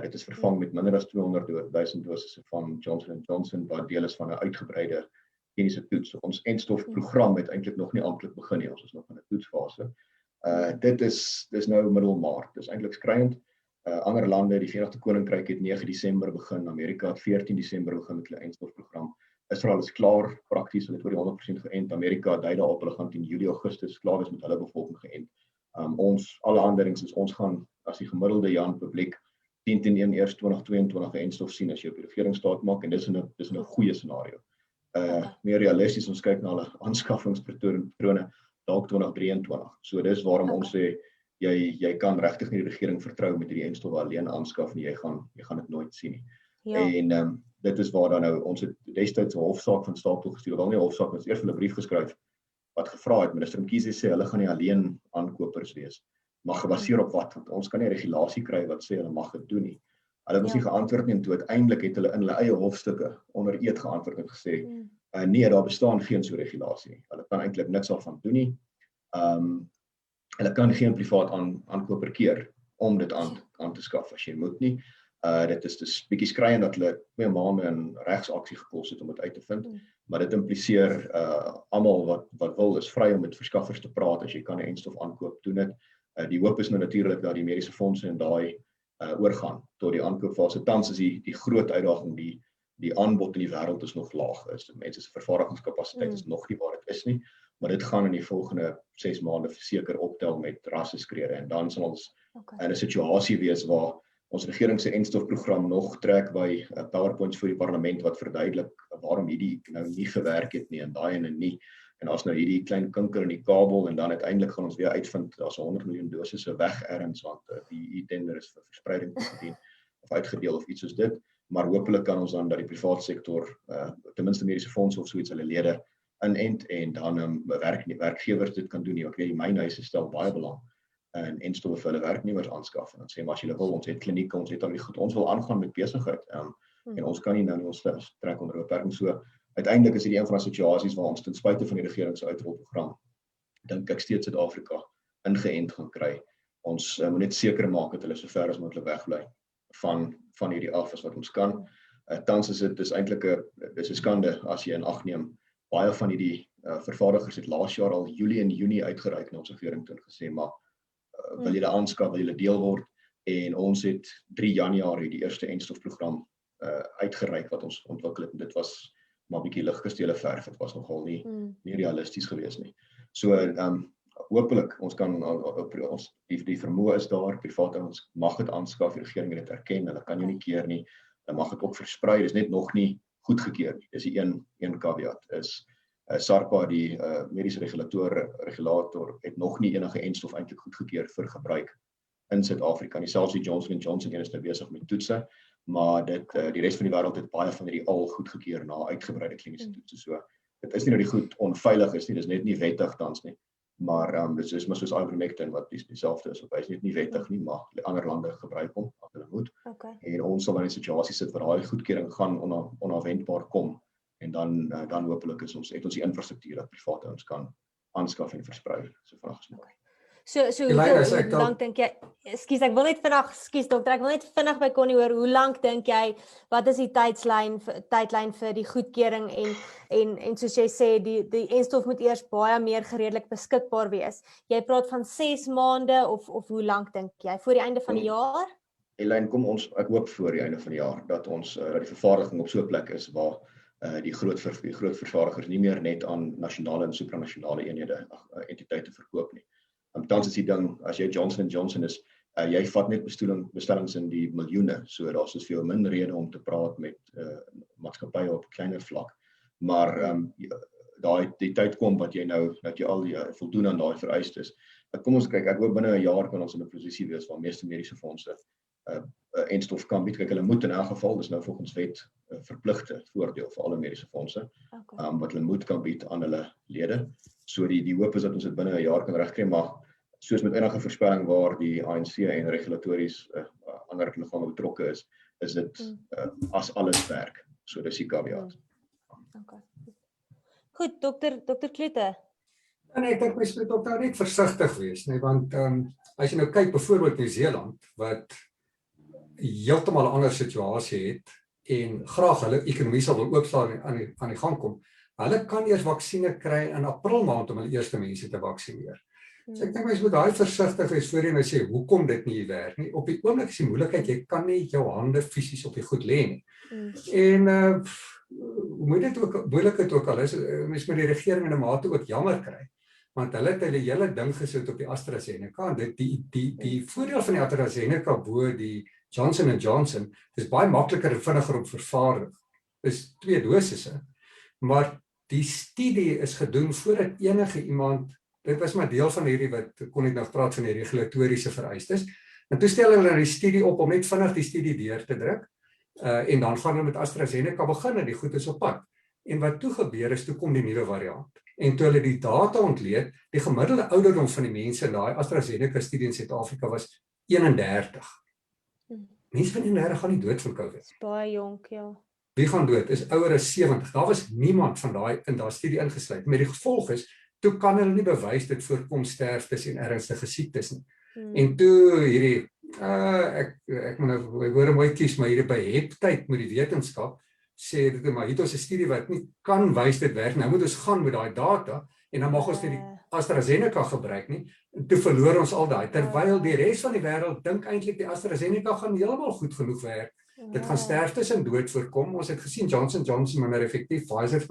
Dit is vervang met minder as 200,000 dosisse van Johnson & Johnson wat deel is van 'n uitgebreide kliniese toets. Ons enstofprogram het eintlik nog nie amptelik begin nie. Ons is nog in 'n toetsfase. Dis nou middel Maart. Dis eintlik skriwend. Ander lande, die Verenigde Koninkryk het 9 Desember begin, Amerika het 14 Desember begin met hulle enstofprogram. Israel is klaar prakties, hulle het oor die 100% geënt. Amerika dui daarop hulle gaan teen Julie Augustus klaar wees met hulle bevolking geënt. Ons alle aanduidings is ons gaan as die gemiddelde Jan publiek 10/1 eers 2022 enstof sien as jy op die regering staat maak en dis in 'n goeie scenario. Meer realisties ons kyk na hulle aanskaffingspatrone dalk 2023. So dis waarom ons sê jy kan regtig nie die regering vertrou met hierdie enstowwe alleen aanskaf nie. Jy gaan dit nooit sien nie. Ja. En dit is waar dan nou ons het destyds 'n hofsaak van stapel gestuur. Wel nie 'n hofsaak, ons eers 'n brief geskryf wat gevra het minister Mkhize sê hulle gaan nie alleen aankopers wees. Maar gebaseer op wat? Want ons kan nie 'n regulasie kry wat sê hulle mag dit doen nie. Hulle het ons nie geantwoord nie en toe uiteindelik het hulle in hulle eie hofstukke onder eed geantwoord en gesê nee, daar bestaan geen so regulasie nie. Hulle kan eintlik niks daarvan doen nie. Hulle kan geen privaat aankoper keer om dit aan te skaf as jy moet nie. Dit is dus bietjie skriwend dat hulle 2 maande in regsaksie gekos het om dit uit te vind, maar dit impliseer almal wat wil is vry om met verskaffers te praat. As jy kan 'n enstof aankoop, doen dit. Die hoop is nou natuurlik dat die mediese fondse en daai oorgaan tot die aankoopfase. Tans is die groot uitdaging die aanbod in die wêreld is nog laag. Mense se vervaardigingskapasiteit is nog nie waar dit is nie, maar dit gaan in die volgende 6 maande verseker optel met rasseskrede en dan sal ons in 'n situasie wees waar ons regering se enstofprogram nog trek by PowerPoints vir die parlement wat verduidelik waarom hierdie nou nie gewerk het nie en daai en nie. En as nou hierdie klein kinker in die kabel en dan uiteindelik gaan ons weer uitvind daar's 100 miljoen dosisse weg ergens want die tender is vir verspreiding toegedien of uitgedeel of iets soos dit. Maar hopelik kan ons dan dat die private sektor ten minste mediese fondse of so iets hulle lede inent en dan werkgewers dit kan doen nie. Ek weet die mynhuise stel baie belang en enstowwe vir hulle werknemers aanskaf en dan sê maar as julle wil, ons het klinieke, ons het al die goed, ons wil aangaan met besigheid en ons kan nie nou ons trek onder beperking. So uiteindelik is dit een van die situasies waar ons ten spyte van die regering se uitrolprogram dink ek steeds Suid-Afrika ingeënt gaan kry. Ons moet net seker maak dat hulle so ver as moontlik wegbly van hierdie af as wat ons kan. Tans is dit eintlik 'n skande as jy in ag neem. Baie van hierdie vervaardigers het laas jaar al Julie en Junie uitgereik na ons regering toe en gesê maar wil julle aanskaf, wil julle deel word en ons het 3 Januarie die eerste enstofprogram uitgereik wat ons ontwikkel het en dit was maar bietjie liggestele verf, dit was nogal nie realisties geweest nie. So hopelik ons kan die vermoë is daar, private ons mag dit aanskaf, die regering het dit erken, hulle kan jou nie keer nie. Hulle mag dit ook versprei, dis net nog nie goedgekeur nie. Dis die een caveat is SARPA die mediese regulator het nog nie enige enstof eintlik goedgekeur vir gebruik in Suid-Afrika. Nie selfs die Johnson & Johnson is nou besig met toetse, maar die res van die wêreld het baie van hierdie al goedgekeur na uitgebreide kliniese toetse. So dit is nie dat die goed onveilig is nie, dis net nie wettig tans nie. Maar dit is maar soos ivermectin wat dieselfde is, hy is net nie wettig nie, maar ander lande gebruik hom as hulle moet. En ons sal in 'n situasie sit waar daai goedkeuring gaan onafwendbaar kom en dan hopelik het ons die infrastruktuur dat private ons kan aanskaf en versprei so vinnig as moontlik. So hoe lank dink jy, ekskuus ek wil net dokter, ek wil net vinnig by Connie hoor, hoe lank dink jy, wat is die tydlyn vir die goedkeuring en soos jy sê, die enstof moet eers baie meer gereedelik beskikbaar wees. Jy praat van 6 maande of hoe lank dink jy, voor die einde van die jaar? Elaine, ek hoop voor die einde van die jaar, dat die vervaardiging op so 'n plek is waar die groot vervaardigers nie meer net aan nasionale en supranasionale entiteite verkoop nie. Tans is die ding, as jy Johnson & Johnson is, jy vat net bestellings in die miljoene, so daar is veel min rede om te praat met maatskappye op 'n kleiner vlak. Maar die tyd kom wat jy nou dat jy al die voldoen aan daai vereistes. Kom ons kyk, ek hoop binne 'n jaar kan ons in 'n posisie wees waar meeste mediese fondse enstof kan bied. Kyk, hulle moet in elk geval, dis nou volgens wet verpligte voordeel vir alle mediese fondse, wat hulle moet kan bied aan hulle lede. So die hoop is dat ons dit binne 'n jaar kan regkry, maar soos met enige voorspelling waar die ANC en regulatories ander liggame betrokke is dit as alles werk. So dis die caveat. Okay. Goed, dokter Kloete. En ek dink mens moet ook daar net versigtig wees, nee, want as jy nou kyk byvoorbeeld Nieu-Seeland wat heeltemal 'n ander situasie het en graag hulle ekonomie sal wil oopstaan aan die gang kom. Hulle kan eers vaksines kry in April maand om hulle eerste mense te vaksineer. So ek dink mens moet daai versigtig wees voor jy nou sê hoekom dit nie werk nie. Op die oomblik is die moeilikheid, jy kan nie jou hande fisies op die goed lê nie. En moet dit ook moeilikheid ook al is, mens moet die regering in 'n mate ook jammer kry. Want hulle het hulle hele ding gesit op die AstraZeneca en dit die voordeel van die AstraZeneca bo die Johnson & Johnson is baie makliker en vinniger om vervaardig. Dis 2 dosisse. Maar die studie is gedoen voordat enige iemand, dit was maar deel van hierdie wat kon net nou praat van die regulatoriese vereistes. En toe stel hulle die studie op om net vinnig die studie deur te druk. En dan gaan hulle met AstraZeneca begin en die goed is op pad. En wat toe gebeur is, toe kom die nuwe variant. En toe hulle die data ontleed, die gemiddelde ouderdom van die mense in daai AstraZeneca studie in Suid-Afrika was 31. Mense van 31 gaan nie dood van COVID. Dis baie jonk, ja. Wie gaan dood? Is ouer as 70. Daar was niemand van daai in daai studie ingesluit. Met die gevolg is, toe kan hulle nie bewys dit voorkom sterftes en ernstige siektes nie. En toe hierdie ek moet nou hoor mooi kies, maar hierdie beheptheid met die wetenskap sê dit maar hier is 'n studie wat nie kan wys dit werk. Nou moet ons gaan met daai data en dan mag ons nie die AstraZeneca gebruik nie. En toe verloor ons al daai terwyl die res van die wêreld dink eintlik die AstraZeneca gaan heeltemal goed genoeg werk. Dit gaan sterftes en dood voorkom. Ons het gesien Johnson & Johnson minder effektief, Pfizer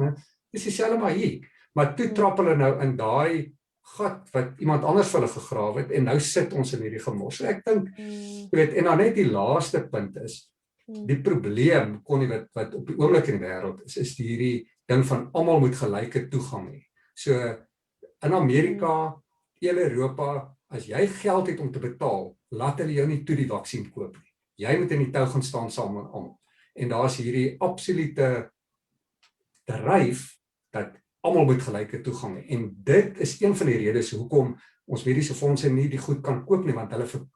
dis dieselfde maar hier. Maar toe trap hulle nou in daai gat wat iemand anders vir hulle gegrawe het en nou sit ons in hierdie gemors. So ek dink, jy weet, en dan net die laaste punt is die probleem wat op die oomblik in die wêreld is hierdie ding van almal moet gelyke toegang hê. So in Amerika, heel Europa, as jy geld het om te betaal, laat hulle jou nie toe die vaksin koop nie. Jy moet in die tou gaan staan saam met almal. En daar's hierdie absolute dryf dat almal moet gelyke toegang hê. En dit is een van die redes hoekom ons mediese fondse nie die goed kan koop nie, want hulle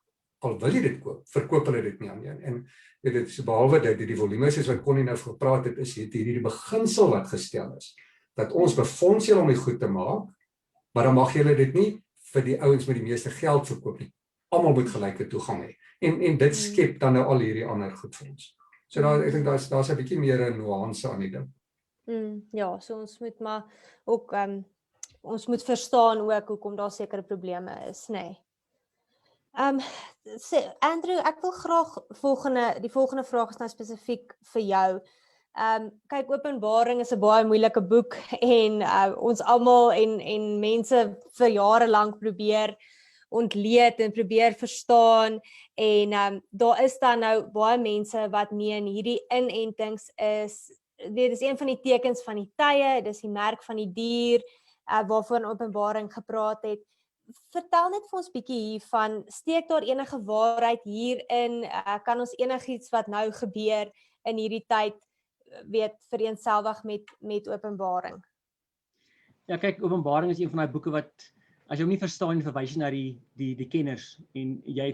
al wil jy dit koop, verkoop hulle dit nie aan jou. En dit is behalwe dat die volumes is wat Connie nou gepraat het, is hierdie beginsel wat gestel is, dat ons befonds julle om die goed te maak, maar dan mag julle dit nie vir die ouens met die meeste geld verkoop nie. Almal moet gelyke toegang hê. En dit skep dan nou al hierdie ander goed vir ons. So ek dink daar's 'n bietjie meer 'n nuance aan die ding. Ja, so ons moet maar ook ons moet verstaan ook hoekom daar sekere probleme is, nê. Andrew, ek wil graag die volgende vraag is nou spesifiek vir jou. Kyk, Openbaring is 'n baie moeilike boek en ons almal en mense vir jare lank probeer ontleed en probeer verstaan en daar is dan nou baie mense wat meen hierdie inentings dit is een van die tekens van die tye, dis die merk van die dier waarvoor Openbaring gepraat het. Vertel net vir ons bietjie hiervan, steek daar enige waarheid hierin, kan ons enigiets wat nou gebeur in hierdie tyd vereenselwig met Openbaring? Ja, kyk, Openbaring is een van daai boeke wat as jy hom nie verstaan nie, verwys jy na die kenners en jy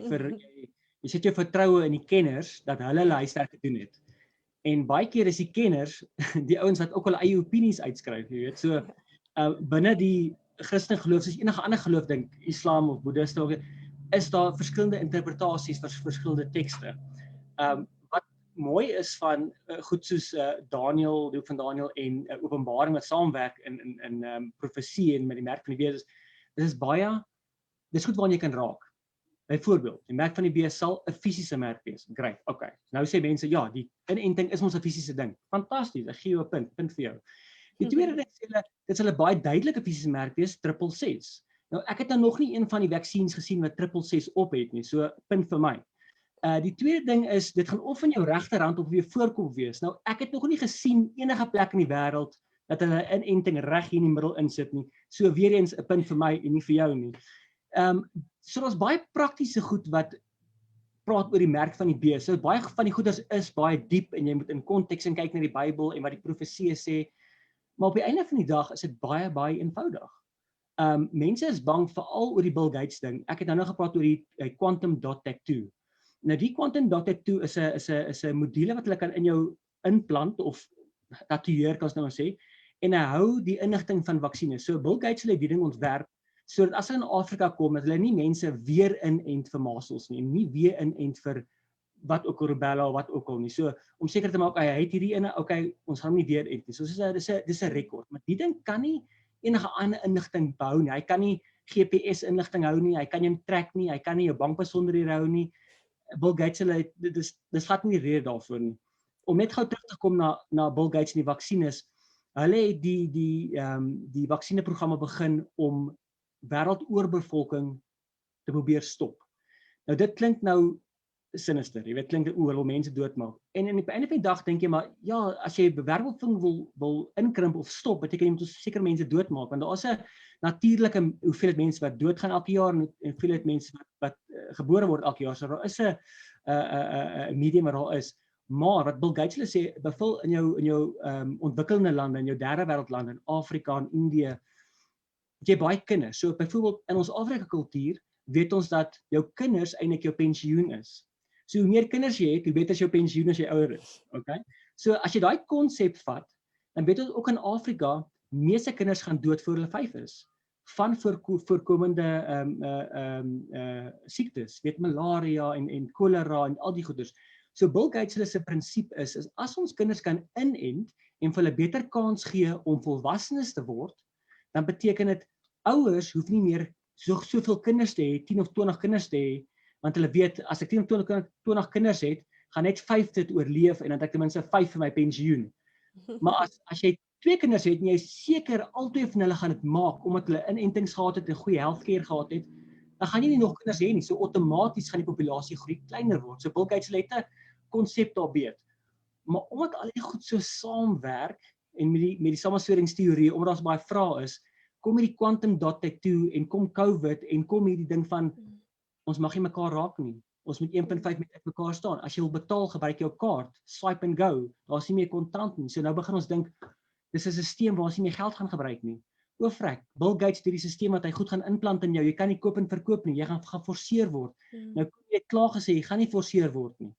sit jou vertroue in die kenners dat hulle huiswerk gedoen het. En baie keer is die kenners die ouens wat ook hulle eie opinies uitskryf, jy weet. So binne die Christen geloof, soos enige ander geloof, dink Islam of Boeddhiste, is daar verskillende interpretasies vir verskillende tekste. Wat mooi is van goed soos Daniel, die boek van Daniel en Openbaring wat saamwerk in profesie en met die merk van die bees is baie, dis goed waarna jy kan raak. Byvoorbeeld, die merk van die bees sal 'n fisiese merk wees. Great, okay. Nou sê mense, ja, die inenting is mos 'n fisiese ding. Fantasties, ek gee jou 'n punt vir jou. Die tweede ding sê hulle, dit sal 'n baie duidelike fisiese merk wees, 666. Nou, ek het nou nog nie een van die vaksines gesien wat 666 op het nie, so punt vir my. Die tweede ding is, dit gaan of in jou regterhand of op jou voorkop wees. Nou, ek het nog nie gesien enige plek in die wêreld dat hulle 'n inenting reg hier in die middel insit nie. So weer eens 'n punt vir my en nie vir jou nie. So daar's baie praktiese goed wat praat oor die merk van die bees. So baie van die goeders is baie diep en jy moet in konteks en kyk na die Bybel en wat die profeseë sê. Maar op die einde van die dag is dit baie eenvoudig. Mense is bang veral oor die Bill Gates ding. Ek het nou gepraat oor die quantum dot tattoo. Nou die quantum dot tattoo is 'n module wat hulle kan in jou inplant of tatoeëer kan ons nou sê en hy hou die inligting van vaksines. So Bill Gates het die ding ontwerp sodat as hulle in Afrika kom dat hulle nie mense weer inent vir measles nie weer inent vir wat ook rubella of wat ook al nie. So om seker te maak hy het hierdie ene, ons gaan hom nie weer ent nie. So dis 'n rekord, maar die ding kan nie enige ander inligting behou nie. Hy kan nie GPS inligting hou nie, hy kan jou trek nie, hy kan nie jou bankbesonderhede hou nie. Bill Gates dis glad nie die rede daarvoor nie. Om net gou terug te kom na Bill Gates en die vaksines. Hulle het die vaksineprogramme begin om wêreldoorbevolking te probeer stop. Nou dit klink nou sinister, jy weet, klink dit hulle wil mense doodmaak. En aan die einde van die dag dink jy maar ja, as jy wêreldoorbevolking wil inkrimp of stop, beteken jy moet seker mense doodmaak want daar is 'n natuurlike hoeveelheid mense wat doodgaan elke jaar en hoeveelheid mense wat gebore word elke jaar. So daar is 'n medium wat daar is. Maar wat Bill Gates hulle sê, bevul in jou ontwikkelende lande, in jou derde wêreldlande, in Afrika en Indië, het jy baie kinders. So byvoorbeeld in ons Afrika kultuur weet ons dat jou kinders eintlik jou pensioen is. So hoe meer kinders jy het, hoe beter is jou pensioen as jy ouer is. Okay? So as jy daai konsep vat, dan weet ons ook in Afrika, meeste kinders gaan dood voor hulle 5 is van voorkomende siektes, weet malaria en kolera en al die goeders. So Bill Gates se prinsip is as ons kinders kan inent en vir hulle beter kans gee om volwassenes te word, dan beteken dit ouers hoef nie meer soveel kinders te hê, 10 of 20 kinders te hê, want hulle weet as ek 10 of 20 kinders het, gaan net 5 dit oorleef en dan het ek ten minste 5 vir my pensioen. Maar as jy 2 kinders het en jy seker al 2 van hulle gaan dit maak omdat hulle inentings gehad het en goeie healthcare gehad het, dan gaan jy nie nog kinders hê nie. So outomaties gaan die populasie groei kleiner word. So Bill Gates het 'n konsep daar weet. Maar omdat al die goed so saamwerk en met die samesweringsteorie, omdat daar baie vrae is, kom hierdie quantum dot tattoo en kom COVID en kom hierdie ding van ons mag nie mekaar raak nie. Ons moet 1.5 meter uit mekaar staan. As jy wil betaal, gebruik jou kaart, swipe and go. Daar's nie meer kontant nie. So nou begin ons dink dis 'n stelsel waar ons nie meer geld gaan gebruik nie. O frek, Bill Gates het hierdie stelsel wat hy goed gaan inplant in jou. Jy kan nie koop en verkoop nie. Jy gaan geforseer word. Nou kom jy klaar gesê jy gaan nie forseer word nie.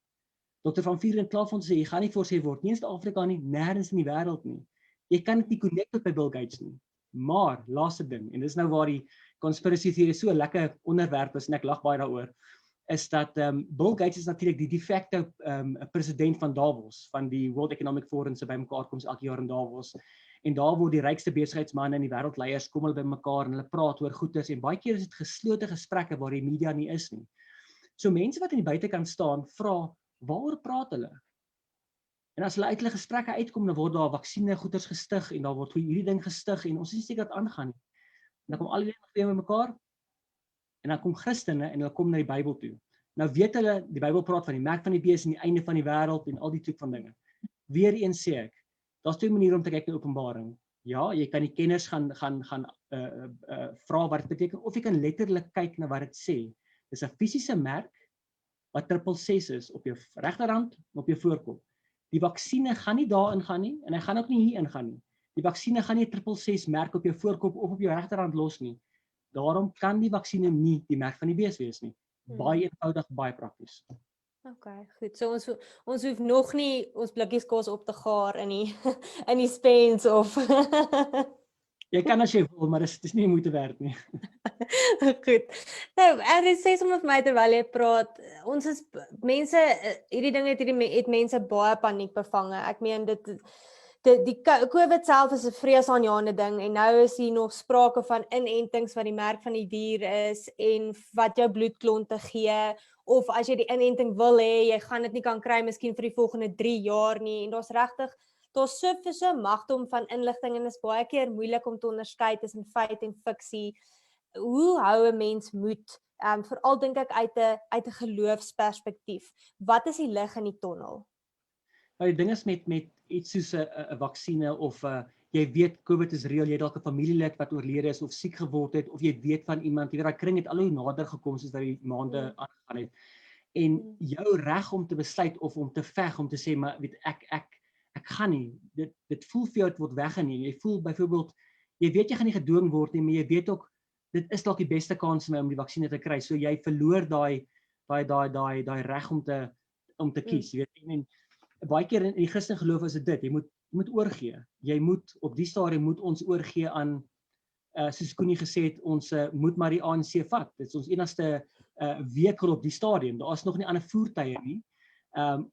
Dr. Van Vuuren het klaar van sê jy gaan nie forseer word nie in Suid-Afrika nie, nêrens in die wêreld nie. Jy kan dit nie connect met by Bill Gates nie. Maar laaste ding en dis nou waar die conspiracy theory so lekker onderwerp is en ek lag baie daaroor. Is dat Bill Gates is natuurlik die de facto president van Davos, van die World Economic Forum se bymekaarkoms elke jaar in Davos. En daar word die rykste besigheidsmense en die wêreldleiers kom hulle bymekaar en hulle praat oor goedes en baie keer is dit geslote gesprekke waar die media nie is nie. So mense wat aan die buitekant staan, vra, waaroor praat hulle? En as hulle uit hulle gesprekke uitkom, dan word daar vaksine goeders gestig en daar word hierdie ding gestig en ons is nie seker wat aangaan nie. En dan kom al die mense bymekaar en dan kom Christene en hulle kom na die Bybel toe. Nou weet hulle, die Bybel praat van die merk van die bees en die einde van die wêreld en al die tipe van dinge. Weereens sê ek, daar's 2 maniere om te kyk na Openbaring. Ja, jy kan die kenners gaan vra wat dit beteken of jy kan letterlik kyk na wat dit sê. Dis 'n fisiese merk wat 666 is op jou regterhand en op jou voorkop. Die vaksine gaan nie daarin gaan nie en hy gaan ook nie hier ingaan nie. Die vaksine gaan nie 666 merk op jou voorkop of op jou regterhand los nie. Daarom kan die vaksine nie die merk van die bees wees nie. Baie eenvoudig, baie prakties. Okay, goed. So ons hoef nog nie ons blikkies kos op te gaar in die in die Spens of Jy kan as jy wil, maar dis nie moeite werd nie. Goed. Nou, en sê sommer vir my terwyl jy praat, ons is mense hierdie ding het mense baie paniek bevange. Ek meen die COVID self is 'n vreesaanjaende ding en nou is hier nog sprake van inentings wat die merk van die dier is en wat jou bloedklonte gee of as jy die inenting wil hê, jy gaan dit nie kan kry miskien vir die volgende 3 jaar nie en daar's so magdom van inligting en is baie keer moeilik om te onderskei tussen feit en fiksie. Hoe hou 'n mens moed? Veral dink ek uit 'n geloofsperspektief. Wat is die lig in die tonnel? Nou die ding is met iets soos 'n vaksine of jy jy weet COVID is reël, jy het dalk 'n familielid wat oorlede is of siek geword het, of jy weet van iemand, jy weet daai kring het al hoe nader gekom soos wat die maande aangegaan het. En jou reg om te besluit of om te veg, om te sê, maar weet ek gaan nie, dit voel vir jou, het word weggeneem, jy voel byvoorbeeld, jy weet jy gaan nie gedwing word nie, maar jy weet ook, dit is dalk die beste kans vir my om die vaksine te kry, so jy verloor daai reg om te kies, jy weet, en baie keer in die Christen geloof is dit, jy moet oorgee, jy moet, op die stadium moet ons oorgee aan, soos Koenie gesê het, ons moet maar die ANC vat, dit is ons enigste vehikel op die stadium, daar is nog nie ander voertuie nie,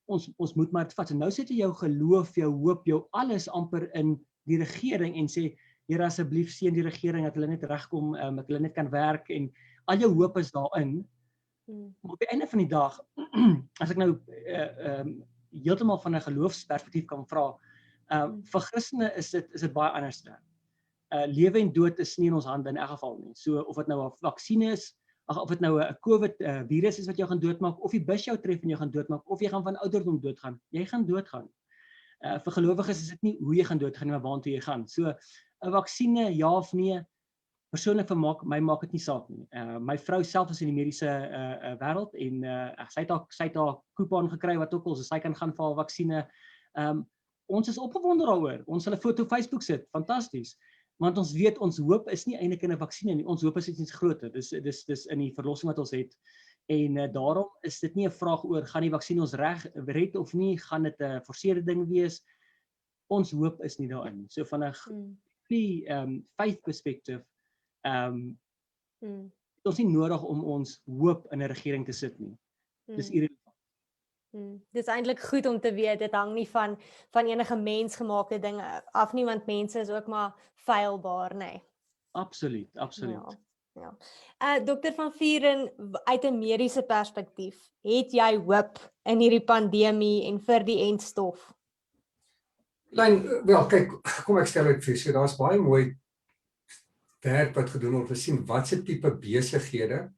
ons moet maar het vat, en nou sit jy jou geloof, jou hoop, jou alles amper in die regering, en sê, Here asseblief seën die regering, dat hulle net regkom, dat hulle net kan werk, en al jou hoop is daarin, maar op die einde van die dag, as ek nou heeltemal van 'n geloofsperspektief kan vra, vir Christene is dit baie anders. Lewe en dood is nie in ons hande in elk geval nie. So of dit nou 'n vaksine is, of dit nou 'n COVID virus is wat jou gaan doodmaak, of die bus jou tref en jou gaan doodmaak, of jy gaan van ouderdom doodgaan, jy gaan doodgaan. Vir gelowiges is dit nie hoe jy gaan doodgaan, maar waartoe jy gaan. So 'n vaksine, ja of nee, persoonlik vir my maak dit nie saak nie. My vrou self is in die mediese wêreld en sy het haar coupon gekry wat ook al, so sy kan gaan vir haar vaksine. Ons is opgewonde daaroor. Ons sal 'n foto op Facebook sit, fantasties. Want ons weet ons hoop is nie eintlik in 'n vaksine nie. Ons hoop is iets groter. Dis in die verlossing wat ons het. En daarom is dit nie 'n vraag oor gaan die vaksine ons red of nie, gaan dit 'n forceerde ding wees. Ons hoop is nie daarin nie. So van 'n faith perspective het ons nie nodig om ons hoop in 'n regering te sit nie. Dis irrelevant. Dis eintlik goed om te weet, dit hang nie van enige mensgemaakte dinge af nie, want mense is ook maar feilbaar, nee. Absoluut. Ja. Dr. van Vuren, uit 'n mediese perspektief, het jy hoop in hierdie pandemie en vir die entstof? Wel, kyk, kom ek stel dit vir jou, daar's baie mooi werk wat gedoen word om te sien watse tipe besighede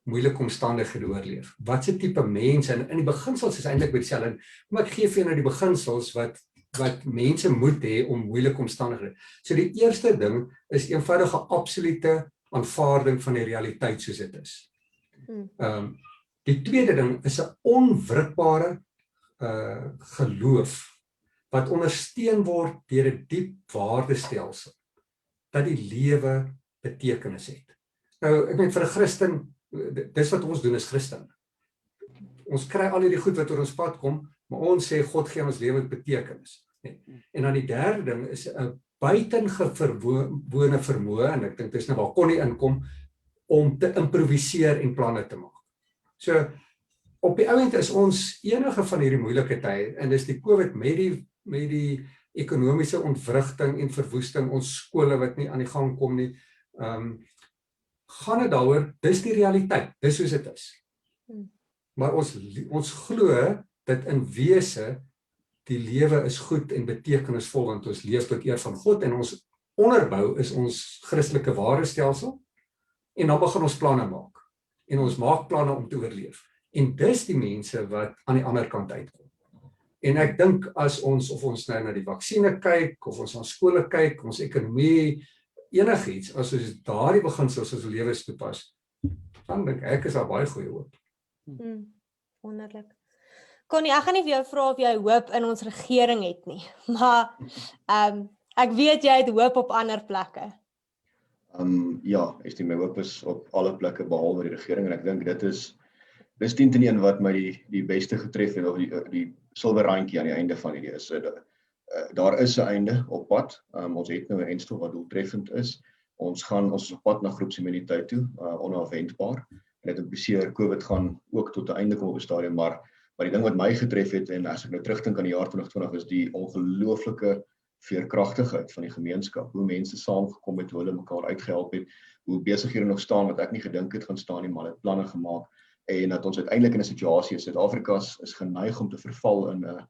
moeilike omstandighede oorleef. Watse tipe mense, en in die beginsels is eintlik dieselfde, maar ek gee vir jou nou die beginsels wat mense moet hê om moeilike omstandighede. So die eerste ding is eenvoudige absolute aanvaarding van die realiteit soos dit is. Die tweede ding is 'n onwrikbare geloof wat ondersteun word deur 'n diep waardestelsel dat die lewe betekenis het. Nou, ek meen vir 'n Christen, dis wat ons doen as Christen. Ons kry al hierdie goed wat oor ons pad kom, maar ons sê God gee ons lewe betekenis. En dan die derde ding is 'n buitengewone vermoë, en ek dink dis nou waar Connie inkom, om te improviseer en planne te maak. So, op die ouend is ons enige van hierdie moeilike tye, en dis die COVID met die ekonomiese ontwrigting en verwoesting, ons skole wat nie aan die gang kom nie, gaan dit daaroor, dis die realiteit, dis soos dit is. Maar ons glo dat in wese die lewe is goed en betekenisvol, want ons leef tot eer van God, en ons onderbou is ons Christelike waardestelsel, en dan begin ons planne maak, en ons maak planne om te oorleef, en dis die mense wat aan die ander kant uitkom. En ek dink as of ons nou na die vaksine kyk, of ons na skole kyk, ons ekonomie, enigiets, as ons daardie beginsels as lewens toepas, dan dink ek is daar baie goeie hoop. Wonderlik. Connie, ek gaan nie vir jou vra of jy hoop in ons regering het nie, maar ek weet jy het hoop op ander plekke. Ja, my hoop is op alle plekke behalwe die regering, en ek dink dis 10-1 wat my die beste getref het, of die silwer randjie aan die einde van hierdie is. Daar is 'n einde op pad. Ons het nou 'n entstof wat doeltreffend is. Ons is op pad na groepsimmuniteit toe, onafwendbaar. En dit impliseer COVID gaan ook tot 'n einde kom op 'n stadium, maar die ding wat my getref het, en as ek nou terugdink aan die jaar 2020, is die ongelooflike veerkragtigheid van die gemeenskap, hoe mense saamgekom het, hoe hulle mekaar uitgehelp het, hoe besighede nog staan wat ek nie gedink het gaan staan nie, maar hulle het planne gemaak, en dat ons uiteindelik in 'n situasie is, Suid-Afrika is geneig om te verval in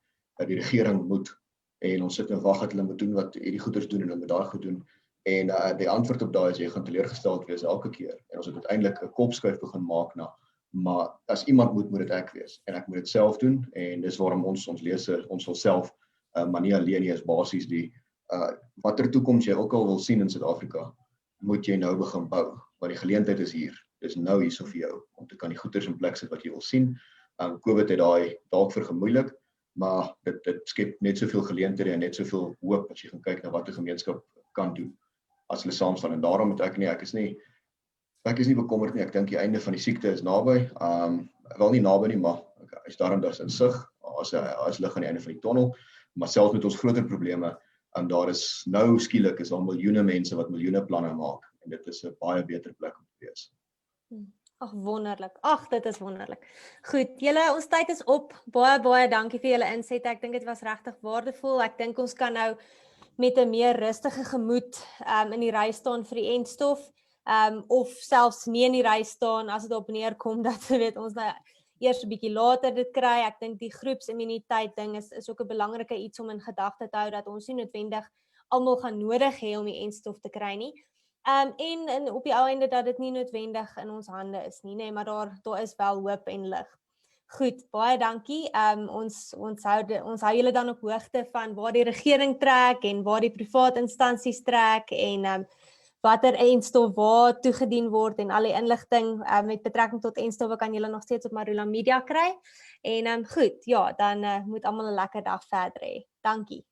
die regering moet, en ons sit en wag dat hulle moet doen wat hierdie goeders doen en hulle moet daar goed doen, en die antwoord op daai is jy gaan teleurgesteld wees elke keer, en ons het uiteindelik 'n kopskuif begin maak na, maar as iemand moet dit ek wees, en ek moet dit self doen, en dis waarom ons lees, ons sal self, maar nie alleen nie, is basies die watter toekoms jy ook al wil sien in Suid-Afrika, moet jy nou begin bou, want die geleentheid is hier. Dis nou hierso vir jou om te kan die goeders in plek sit wat jy wil sien. COVID het daai dalk vergemoeilik, maar dit skep net soveel geleenthede en net soveel hoop as jy gaan kyk na wat 'n gemeenskap kan doen as hulle saam staan. En daarom moet ek is nie bekommerd nie. Ek dink die einde van die siekte is naby. Wel nie naby nie, maar is daarom daar's insig, as lig aan die einde van die tonnel, maar selfs met ons groter probleme, daar is nou skielik is daar miljoene mense wat miljoene planne maak en dit is 'n baie beter plek om te wees. Ag wonderlik. Ag dit is wonderlik. Goed, julle ons tyd is op. Baie dankie vir julle insette. Ek dink dit was regtig waardevol. Ek dink ons kan nou met 'n meer rustige gemoed in die ry staan vir die entstof. Of selfs nie in die ry staan as dit op neerkom dat weet ons nou eers 'n bietjie later dit kry. Ek dink die groepsimmuniteit ding is ook 'n belangrike iets om in gedagte te hou dat ons nie noodwendig almal gaan nodig hê om die entstof te kry nie. En op die ou einde dat dit nie noodwendig in ons hande is nie, nee, maar daar is wel hoop en lig. Goed, baie dankie. Ons hou julle dan op hoogte van waar die regering trek en waar die privaat instansies trek en watter entstof waar toegedien word en al die inligting met betrekking tot entstowwe kan julle nog steeds op Marula Media kry. En goed, ja, dan moet almal 'n lekker dag verder hê. Dankie.